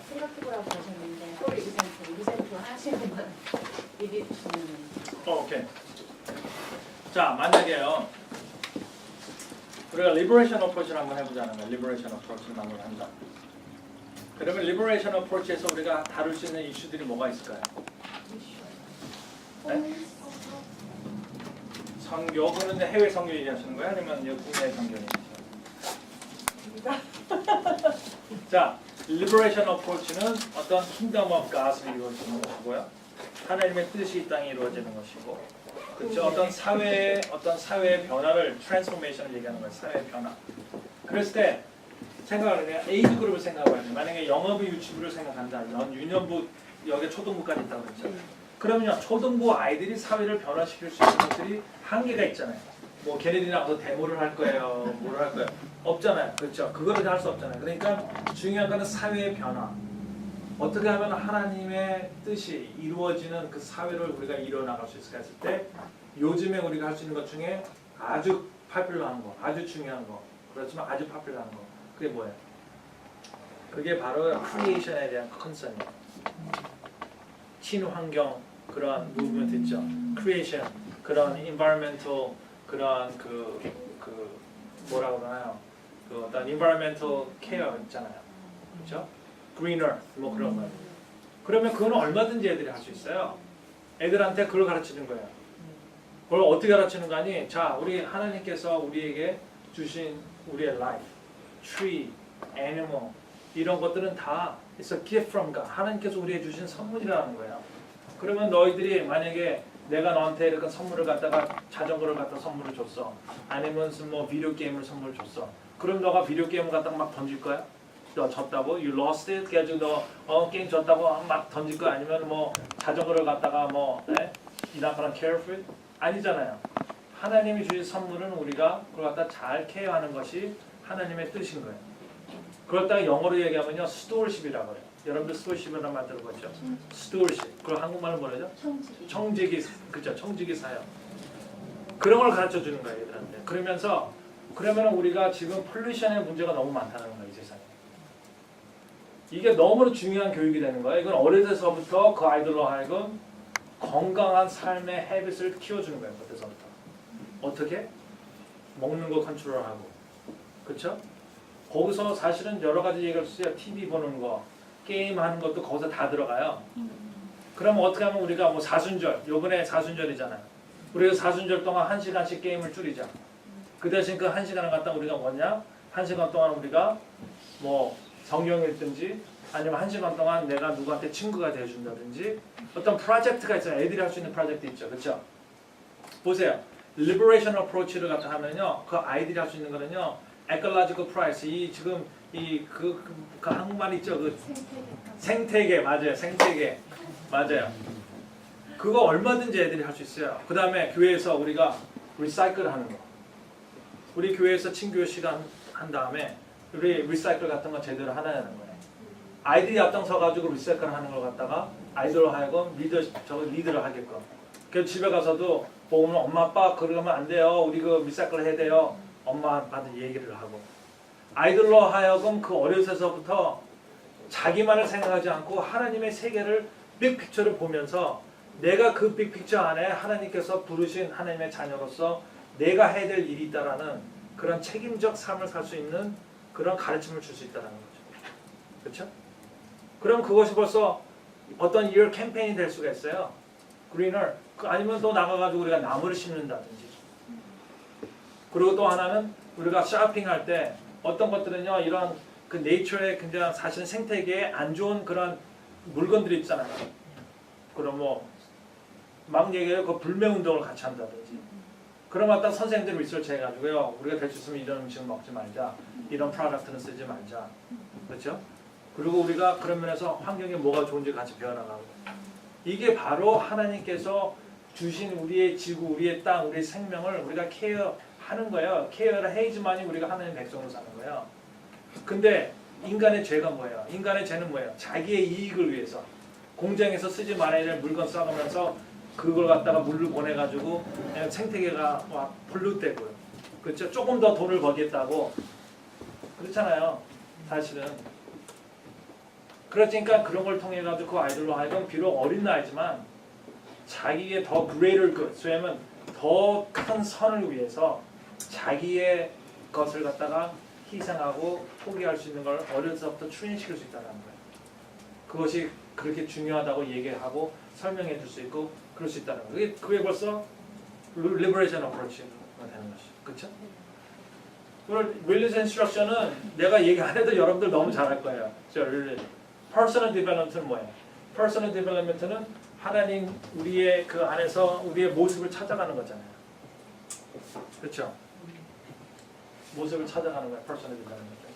생각해보라고 하셨는데 또 리센트 하시는 건 얘기해 주시면 오케이. 자, 만약에요. 우리가 리버레이션 어프로치를 한번 해보자는 거예요. 리버레이션 어프로치를 한번 한다. 그러면 리버레이션 어프로치에서 우리가 다룰 수 있는 이슈들이 뭐가 있을까요? 네? 선교, 그는 해외 선교 얘기하시는 거예요? 아니면 국내 선교 얘기하시는 거예요? 자, 리버레이션 어프로치는 어떤 킹덤 오브 갓을 이루어지는 것이고요. 하나님의 뜻이 이 땅에 이루어지는 것이고, 그렇죠? 어떤 사회의 변화를 트랜스포메이션을 얘기하는 거예요. 사회의 변화. 그랬을 때 생각을 해요. 에이지 그룹을 생각해야 돼요. 만약에 영어부 유치부를 생각한다. 유년부 여기 초등부까지 있다고 그랬죠. 그러면요, 초등부 아이들이 사회를 변화시킬 수 있는 것들이 한계가 있잖아요. 뭐 걔네들이 나가서 데모를 할 거예요, 뭐를 할 거예요. 없잖아요. 그렇죠? 그거를 할 수 없잖아요. 그러니까 중요한 거는 사회의 변화. 어떻게 하면 하나님의 뜻이 이루어지는 그 사회를 우리가 이뤄나갈 수 있을까 했을 때 요즘에 우리가 할 수 있는 것 중에 아주 파퓰러한 거, 아주 중요한 거, 그렇지만 아주 파퓰러한 거. 그게 뭐예요? 그게 바로 크리에이션에 대한 컨선이에요. 친환경 그런 무브먼트 있죠. 크리에이션, 그런 environmental 그런 뭐라고 그러나요? 그 어떤 environmental care 있잖아요. 그렇죠? green earth 뭐 그런 거예요. 그러면 그건 얼마든지 애들이 할 수 있어요. 애들한테 그걸 가르치는 거예요. 그걸 어떻게 가르치는 거 아니? 자, 우리 하나님께서 우리에게 주신 우리의 life, tree, animal 이런 것들은 다 it's a gift from God. 하나님께서 우리에게 주신 선물이라는 거예요. 그러면 너희들이 만약에 내가 너한테 이렇게 선물을 갖다가 자전거를 갖다 선물을 줬어. 아니면 뭐 비디오 게임을 선물 줬어. 그럼 너가 비디오 게임을 갖다가 막 던질 거야? 너 졌다고? You lost it? 그래가지고 너 게임 졌다고 막 던질 거야? 아니면 뭐 자전거를 갖다가 뭐 you're not gonna care for it? 아니잖아요. 하나님이 주신 선물은 우리가 그걸 갖다 잘 케어하는 것이 하나님의 뜻인 거예요. 그걸 딱 영어로 얘기하면요, stewardship이라고 해요. 여러분들 stewardship이라는 말 들어봤죠? stewardship. 그걸 한국말로 뭐라죠? 청지기. 청지기, 그죠? 청지기 사역. 그런 걸 가르쳐 주는 거예요, 얘들한테. 그러면 우리가 지금 폴루션의 문제가 너무 많다는 거예요, 이 세상에. 이게 너무나 중요한 교육이 되는 거예요. 이건 어려서부터 그 아이들로 하여금 건강한 삶의 헤빗을 키워주는 거예요, 그때서부터. 어떻게? 먹는 거 컨트롤하고, 그렇죠? 거기서 사실은 여러 가지 얘기할 수 있어요. TV 보는 거, 게임 하는 것도 거기서 다 들어가요. 그럼 어떻게 하면 우리가 뭐 사순절, 요번에 사순절이잖아요. 우리가 사순절 동안 1시간씩 게임을 줄이자. 그 대신 그 1시간을 갖다 우리가 뭐냐? 1시간 동안 우리가 뭐 성경 읽든지 아니면 1시간 동안 내가 누구한테 친구가 되어준다든지 어떤 프로젝트가 있어요. 애들이 할 수 있는 프로젝트 있죠. 그렇죠? 보세요. liberation approach를 갖다 하면요. 그 아이들이 할 수 있는 거는요. ecological price. 이 지금 그 한국말 있죠. 그 생태계 맞아요. 생태계 맞아요. 그거 얼마든지 애들이 할 수 있어요. 그 다음에 교회에서 우리가 리사이클 하는 거. 우리 교회에서 친교회 시간 한 다음에 우리 리사이클 같은 거 제대로 하라는 거예요. 아이들이 앞장서 가지고 리사이클 하는 걸 갖다가 아이들로 하여금 리드를 하게끔. 그래서 집에 가서도 보면 엄마 아빠 그러면 안 돼요. 우리 그 리사이클 해야 돼요. 엄마 아빠한테 얘기를 하고. 아이들로 하여금 그 어려서부터 자기만을 생각하지 않고 하나님의 세계를 빅픽처를 보면서 내가 그 빅픽처 안에 하나님께서 부르신 하나님의 자녀로서 내가 해야 될 일이 있다라는 그런 책임적 삶을 살 수 있는 그런 가르침을 줄 수 있다는 거죠. 그렇죠? 그럼 그것이 벌써 어떤 이열 캠페인이 될 수가 있어요. 그리너 아니면 또 나가가지고 우리가 나무를 심는다든지. 그리고 또 하나는 우리가 쇼핑할 때 어떤 것들은요 이런 그 네이처의 굉장히 사실은 생태계에 안 좋은 그런 물건들이 있잖아요. 그럼 뭐 막 얘기해요. 그 불매 운동을 같이 한다든지. 그럼 갖다 선생님들이 리서치 해가지고요. 우리가 될 수 있으면 이런 음식을 먹지 말자. 이런 프로덕트는 쓰지 말자. 그렇죠? 그리고 우리가 그런 면에서 환경에 뭐가 좋은지 같이 배워나가고. 이게 바로 하나님께서 주신 우리의 지구, 우리의 땅, 우리의 생명을 우리가 케어하는 거예요. 케어를 해야지만이 우리가 하나님의 백성으로 사는 거예요. 근데 인간의 죄가 뭐예요? 인간의 죄는 뭐예요? 자기의 이익을 위해서 공장에서 쓰지 말아야 될 물건 써가면서 그걸 갖다가 물을 보내가지고 생태계가 막 볼루되고요. 그렇죠? 조금 더 돈을 벌겠다고 그렇잖아요. 사실은. 그러니까 그런 걸 통해 가지고 그 아이들로 하여금 비록 어린 나이지만 자기의 더 greater good, 왜냐면 더 큰 선을 위해서 자기의 것을 갖다가 희생하고 포기할 수 있는 걸 어려서부터 트레인시킬 수 있다는 거예요. 그것이 그렇게 중요하다고 얘기하고 설명해 줄 수 있고 그럴 수 있다는 거예요. 그게 벌써 liberation approach가 되는 것이죠. 그렇죠? religious instruction은 내가 얘기 안 해도 여러분들 너무 잘할 거예요. personal development는 뭐예요? personal development는 하나님 우리의 그 안에서 우리의 모습을 찾아가는 거잖아요. 그렇죠? 모습을 찾아가는 거예요. personal development.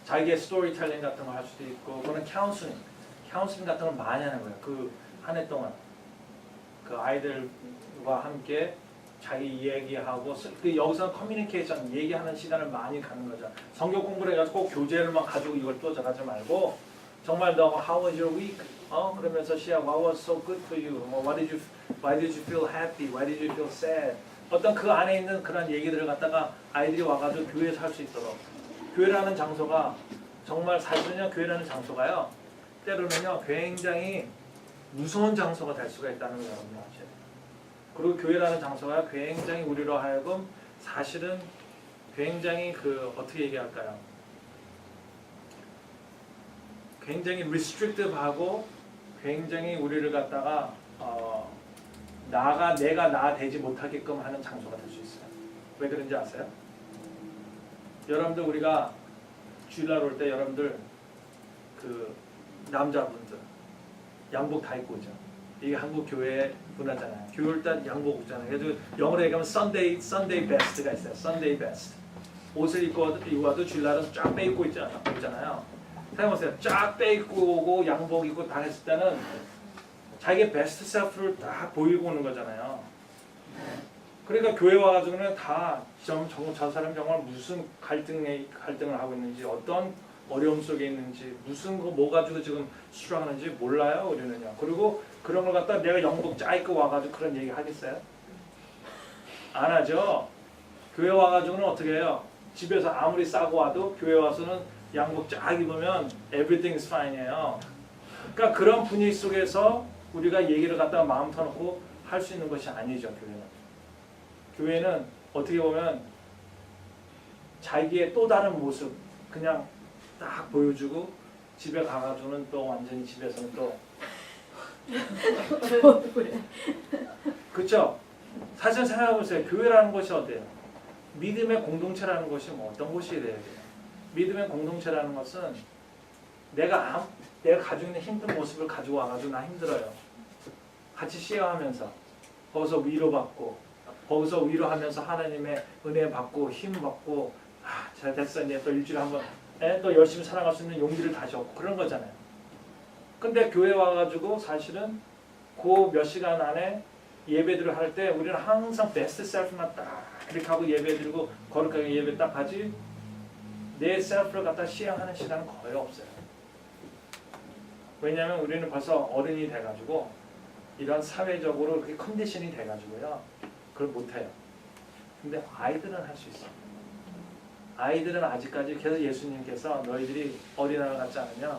자기의 스토리텔링 같은 걸 할 수도 있고, 그거는 카운슬링 같은 걸 많이 하는 거예요. 그 한 해 동안 그 아이들과 함께 자기 이야기하고, 그 여기서 커뮤니케이션 얘기하는 시간을 많이 갖는 거죠. 성경 공부를 해가지고 교재를만 가지고 이걸 쫓아가지 말고 정말 너 How was your week? 그러면서 시야 What was so good for you? Why did you feel happy? Why did you feel sad? 어떤 그 안에 있는 그런 얘기들을 갖다가 아이들이 와가지고 교회에서 할 수 있도록. 교회라는 장소가 정말 사실은요, 교회라는 장소가요 때로는요 굉장히 무서운 장소가 될 수가 있다는 걸 여러분이 아셔야 돼요. 그리고 교회라는 장소가 굉장히 우리로 하여금 사실은 굉장히 그 어떻게 얘기할까요? 굉장히 restrictive하고 굉장히 우리를 갖다가 내가 나 되지 못하게끔 하는 장소가 될 수 있어요. 왜 그런지 아세요? 여러분들 우리가 주일날 올 때 여러분들 그 남자분들 양복 다 입고 오죠. 이게 한국 교회 문화잖아요. 교회 올 때 양복 입잖아요. 그래서 영어로 얘기하면 Sunday best가 있어요. Sunday best. 옷을 입고 와도 주일날은 쫙 빼입고 있잖아요. 생각해보세요. 쫙 빼입고 오고 양복 입고 다 했을 때는 자기의 베스트 셀프를 딱 보이고 오는 거잖아요. 그러니까 교회 와가지고는 다 저 사람 정말 무슨 갈등을 하고 있는지, 어떤 어려움 속에 있는지, 무슨 거 뭐 가지고 지금 수락하는지 몰라요, 우리는요. 그리고 그런 걸 갖다 내가 영복 짜 입고 와가지고 그런 얘기 하겠어요? 안 하죠. 교회 와가지고는 어떻게 해요? 집에서 아무리 싸고 와도 교회 와서는 양복 쫙 입으면 everything is fine이에요. 그러니까 그런 분위기 속에서 우리가 얘기를 갖다가 마음 터놓고 할 수 있는 것이 아니죠, 교회는. 교회는 어떻게 보면 자기의 또 다른 모습 그냥 딱 보여주고 집에 가가지고는 또 완전히 집에서는 또 그렇죠? 사실 생각해보세요. 교회라는 것이 어때요? 믿음의 공동체라는 것이 뭐 어떤 곳이 돼야 돼요? 믿음의 공동체라는 것은 내가 가지고 있는 힘든 모습을 가지고 와가지고 나 힘들어요. 같이 쉐어하면서 거기서 위로받고 거기서 위로하면서 하나님의 은혜 받고 힘 받고 잘 됐어 이제 또 일주일에 한번 또 열심히 살아갈 수 있는 용기를 다시 얻고 그런 거잖아요. 근데 교회 와가지고 사실은 그 몇 시간 안에 예배들을 할 때 우리는 항상 베스트 셀프만 딱 그렇게 하고 예배 드리고 거룩하게 예배 딱 하지 내 셀프를 갖다 시행하는 시간은 거의 없어요. 왜냐하면 우리는 벌써 어른이 돼가지고 이런 사회적으로 그렇게 컨디션이 돼가지고요. 그걸 못해요. 근데 아이들은 할 수 있어요. 아이들은 아직까지 계속 예수님께서 너희들이 어린아이를 갖지 않으면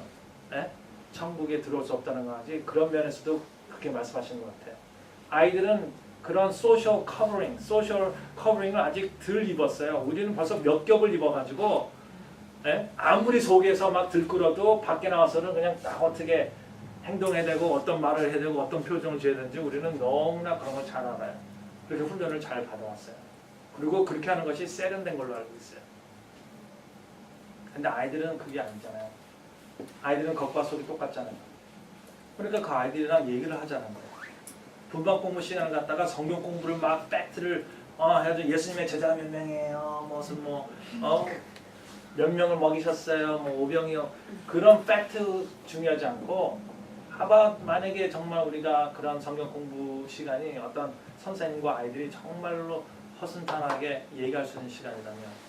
천국에 들어올 수 없다는 거 아직 그런 면에서도 그렇게 말씀하시는 것 같아요. 아이들은 그런 소셜 커버링을 아직 덜 입었어요. 우리는 벌써 몇 겹을 입어가지고 아무리 속에서 막 들끓어도 밖에 나와서는 그냥 딱 어떻게 행동해야 되고 어떤 말을 해야 되고 어떤 표정을 지어야 되는지 우리는 너무나 그런 걸 잘 알아요. 그렇게 훈련을 잘 받아왔어요. 그리고 그렇게 하는 것이 세련된 걸로 알고 있어요. 근데 아이들은 그게 아니잖아요. 아이들은 겉과 속이 똑같잖아요. 그러니까 그 아이들이랑 얘기를 하자는 거예요. 분반 공부 시간을 갖다가 성경 공부를 막 팩트를 해가지고 예수님의 제자가 몇 명이에요. 무슨 몇 명을 먹이셨어요. 오병이요. 그런 팩트 중요하지 않고 만약에 정말 우리가 그런 성경 공부 시간이 어떤 선생님과 아이들이 정말로 허심탄회하게 얘기할 수 있는 시간이라면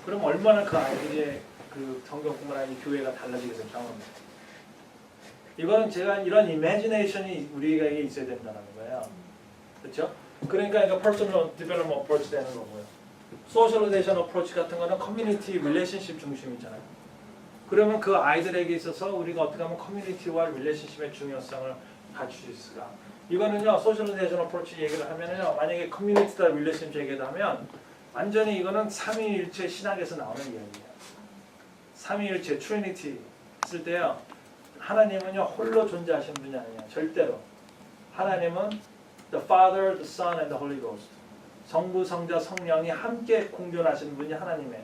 그럼 얼마나 그 아이들의 그 성경 공부나 이 교회가 달라지겠어요. 경험이. 이거는 제가 이런 이미지네이션이 우리에게 있어야 된다는 거예요. 그렇죠? 그러니까 이거 퍼스널 디벨롭먼트 어프로치 되는 거고요. 소셜리제이션 어프로치 같은 거는 커뮤니티 릴레이션십 중심이잖아요. 그러면 그 아이들에게 있어서 우리가 어떻게 하면 커뮤니티와 릴레이션십의 중요성을 갖출 수 있을까? 이거는요, 소셜리제이션 어프로치 얘기를 하면은요, 만약에 커뮤니티다 릴레이션십 얘기를 하면 완전히 이거는 삼위일체 신학에서 나오는 이야기예요. 삼위일체 트리니티 쓸 때요, 하나님은요 홀로 존재하시는 분이 아니에요. 절대로. 하나님은 the Father, the Son, and the Holy Ghost. 성부, 성자, 성령이 함께 공존하시는 분이 하나님이에요.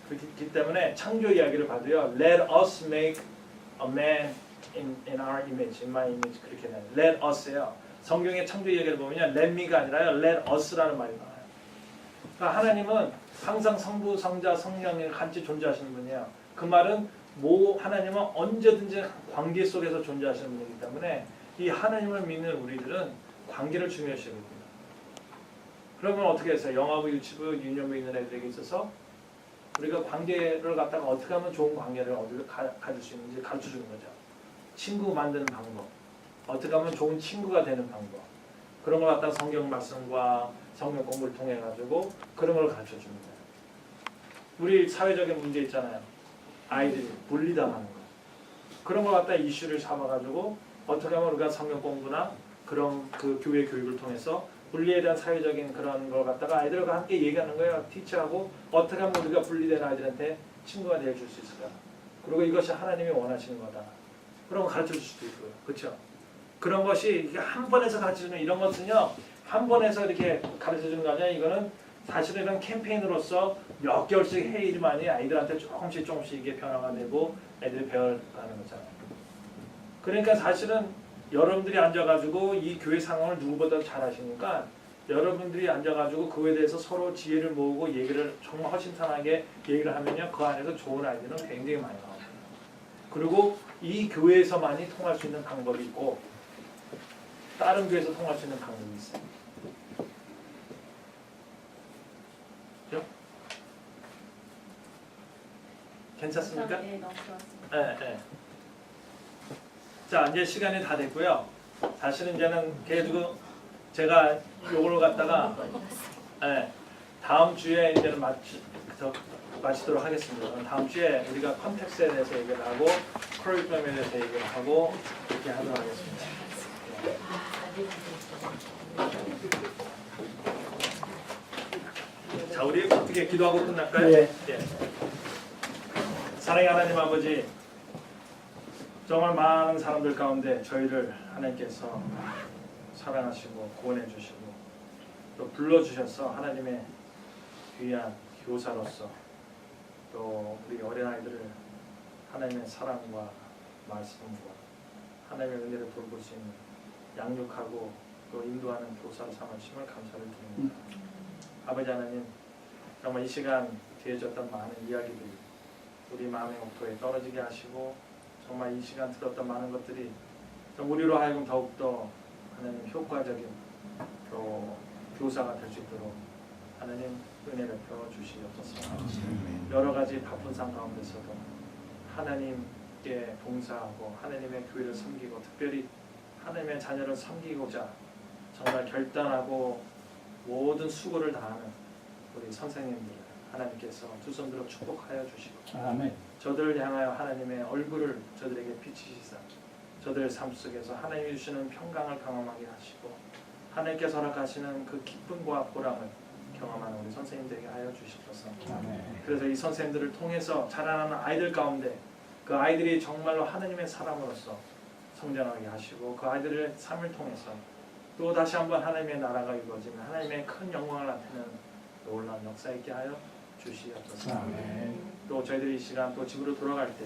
그렇기 때문에 창조 이야기를 봐도요, Let us make a man in our image, in my image 그렇게 나요. Let us예요. 성경의 창조 이야기를 보면요, Let me가 아니라요, Let us라는 말이 나와요. 그러니까 하나님은 항상 성부, 성자, 성령이 같이 존재하시는 분이에요. 그 말은 하나님은 언제든지 관계 속에서 존재하시는 분이기 때문에 이 하나님을 믿는 우리들은 관계를 중요시 여깁니다. 그러면 어떻게 해서 영화부, 유치부, 유년부 있는 애들에게 있어서 우리가 관계를 갖다가 어떻게 하면 좋은 관계를 가질 수 있는지 가르쳐 주는 거죠. 친구 만드는 방법, 어떻게 하면 좋은 친구가 되는 방법, 그런 걸 갖다가 성경 말씀과 성경 공부를 통해 가지고 그런 걸 가르쳐 줍니다. 우리 사회적인 문제 있잖아요. 아이들이 분리당하는 거. 그런 걸 갖다 이슈를 잡아가지고 어떻게 하면 우리가 성경 공부나 그런 그 교회 교육을 통해서 분리에 대한 사회적인 그런 걸 갖다가 아이들과 함께 얘기하는 거예요. 티처하고 어떻게 하면 우리가 분리된 아이들한테 친구가 되어줄 수 있을까? 그리고 이것이 하나님이 원하시는 거다. 그런 거 가르쳐 줄 수도 있고요. 그렇죠? 그런 것이 이게 한 번에서 가르쳐 주는 이런 것은요. 한 번에서 이렇게 가르쳐 주는 거 아니야. 이거는 사실은 이런 캠페인으로서 몇 개월씩 해야지만이 아이들한테 조금씩 이게 변화가 되고 애들이 배워가는 거잖아요. 그러니까 사실은 여러분들이 앉아가지고 이 교회 상황을 누구보다 잘 아시니까 여러분들이 앉아가지고 그거에 대해서 서로 지혜를 모으고 얘기를 정말 허심탄회하게 얘기를 하면요. 그 안에서 좋은 아이디어는 굉장히 많이 나옵니다. 그리고 이 교회에서만이 통할 수 있는 방법이 있고 다른 교회에서 통할 수 있는 방법이 있어요. 그죠? 괜찮습니까? 네, 너무 좋았습니다. 네, 네. 자, 이제 시간이 다 됐고요. 사실은 이제는 계속 제가 요걸 갖다가 다음 주에 이제는 마치도록 하겠습니다. 다음 주에 우리가 컨텍스트에 대해서 얘기를 하고 커리큘럼에 대해서 얘기를 하고 이렇게 하도록 하겠습니다. 자, 우리 어떻게 기도하고 끝날까요? 예. 사랑의 하나님 아버지, 정말 많은 사람들 가운데 저희를 하나님께서 사랑하시고 구원해 주시고 또 불러주셔서 하나님의 귀한 교사로서 또 우리 어린아이들을 하나님의 사랑과 말씀과 하나님의 은혜를 돌볼 수 있는 양육하고 또 인도하는 교사로 삼으심을 감사를 드립니다. 아버지 하나님, 정말 이 시간 뒤에졌던 많은 이야기들이 우리 마음의 옥토에 떨어지게 하시고 정말 이 시간 들었던 많은 것들이 우리로 하여금 더욱더 하나님 효과적인 또 교사가 될 수 있도록 하나님 은혜를 베어주시옵소서. 여러 가지 바쁜 삶 가운데서도 하나님께 봉사하고 하나님의 교회를 섬기고 특별히 하나님의 자녀를 섬기고자 정말 결단하고 모든 수고를 다하는 우리 선생님들 하나님께서 두 손 들어 축복하여 주시고 아멘. 저들을 향하여 하나님의 얼굴을 저들에게 비치시사 저들의 삶 속에서 하나님이 주시는 평강을 경험하게 하시고 하나님께서 허락하시는 그 기쁨과 보람을 경험하는 우리 선생님들에게 하여 주시옵소서. 아멘. 그래서 이 선생님들을 통해서 자라나는 아이들 가운데 그 아이들이 정말로 하나님의 사람으로서 성장하게 하시고 그 아이들의 삶을 통해서 또 다시 한번 하나님의 나라가 이루어지면 하나님의 큰 영광을 나타내는 놀라운 역사 있게 하여 주시옵소서. 아멘. 또 저희들이 이 시간 또 집으로 돌아갈 때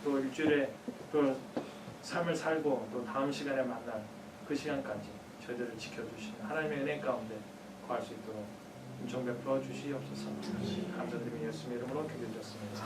또 일주일에 또 삶을 살고 또 다음 시간에 만날 그 시간까지 저희들을 지켜주시는 하나님의 은혜 가운데 거할 수 있도록 은총 베풀어 주시옵소서. 감사드리며 예수님의 이름으로 기도드렸습니다.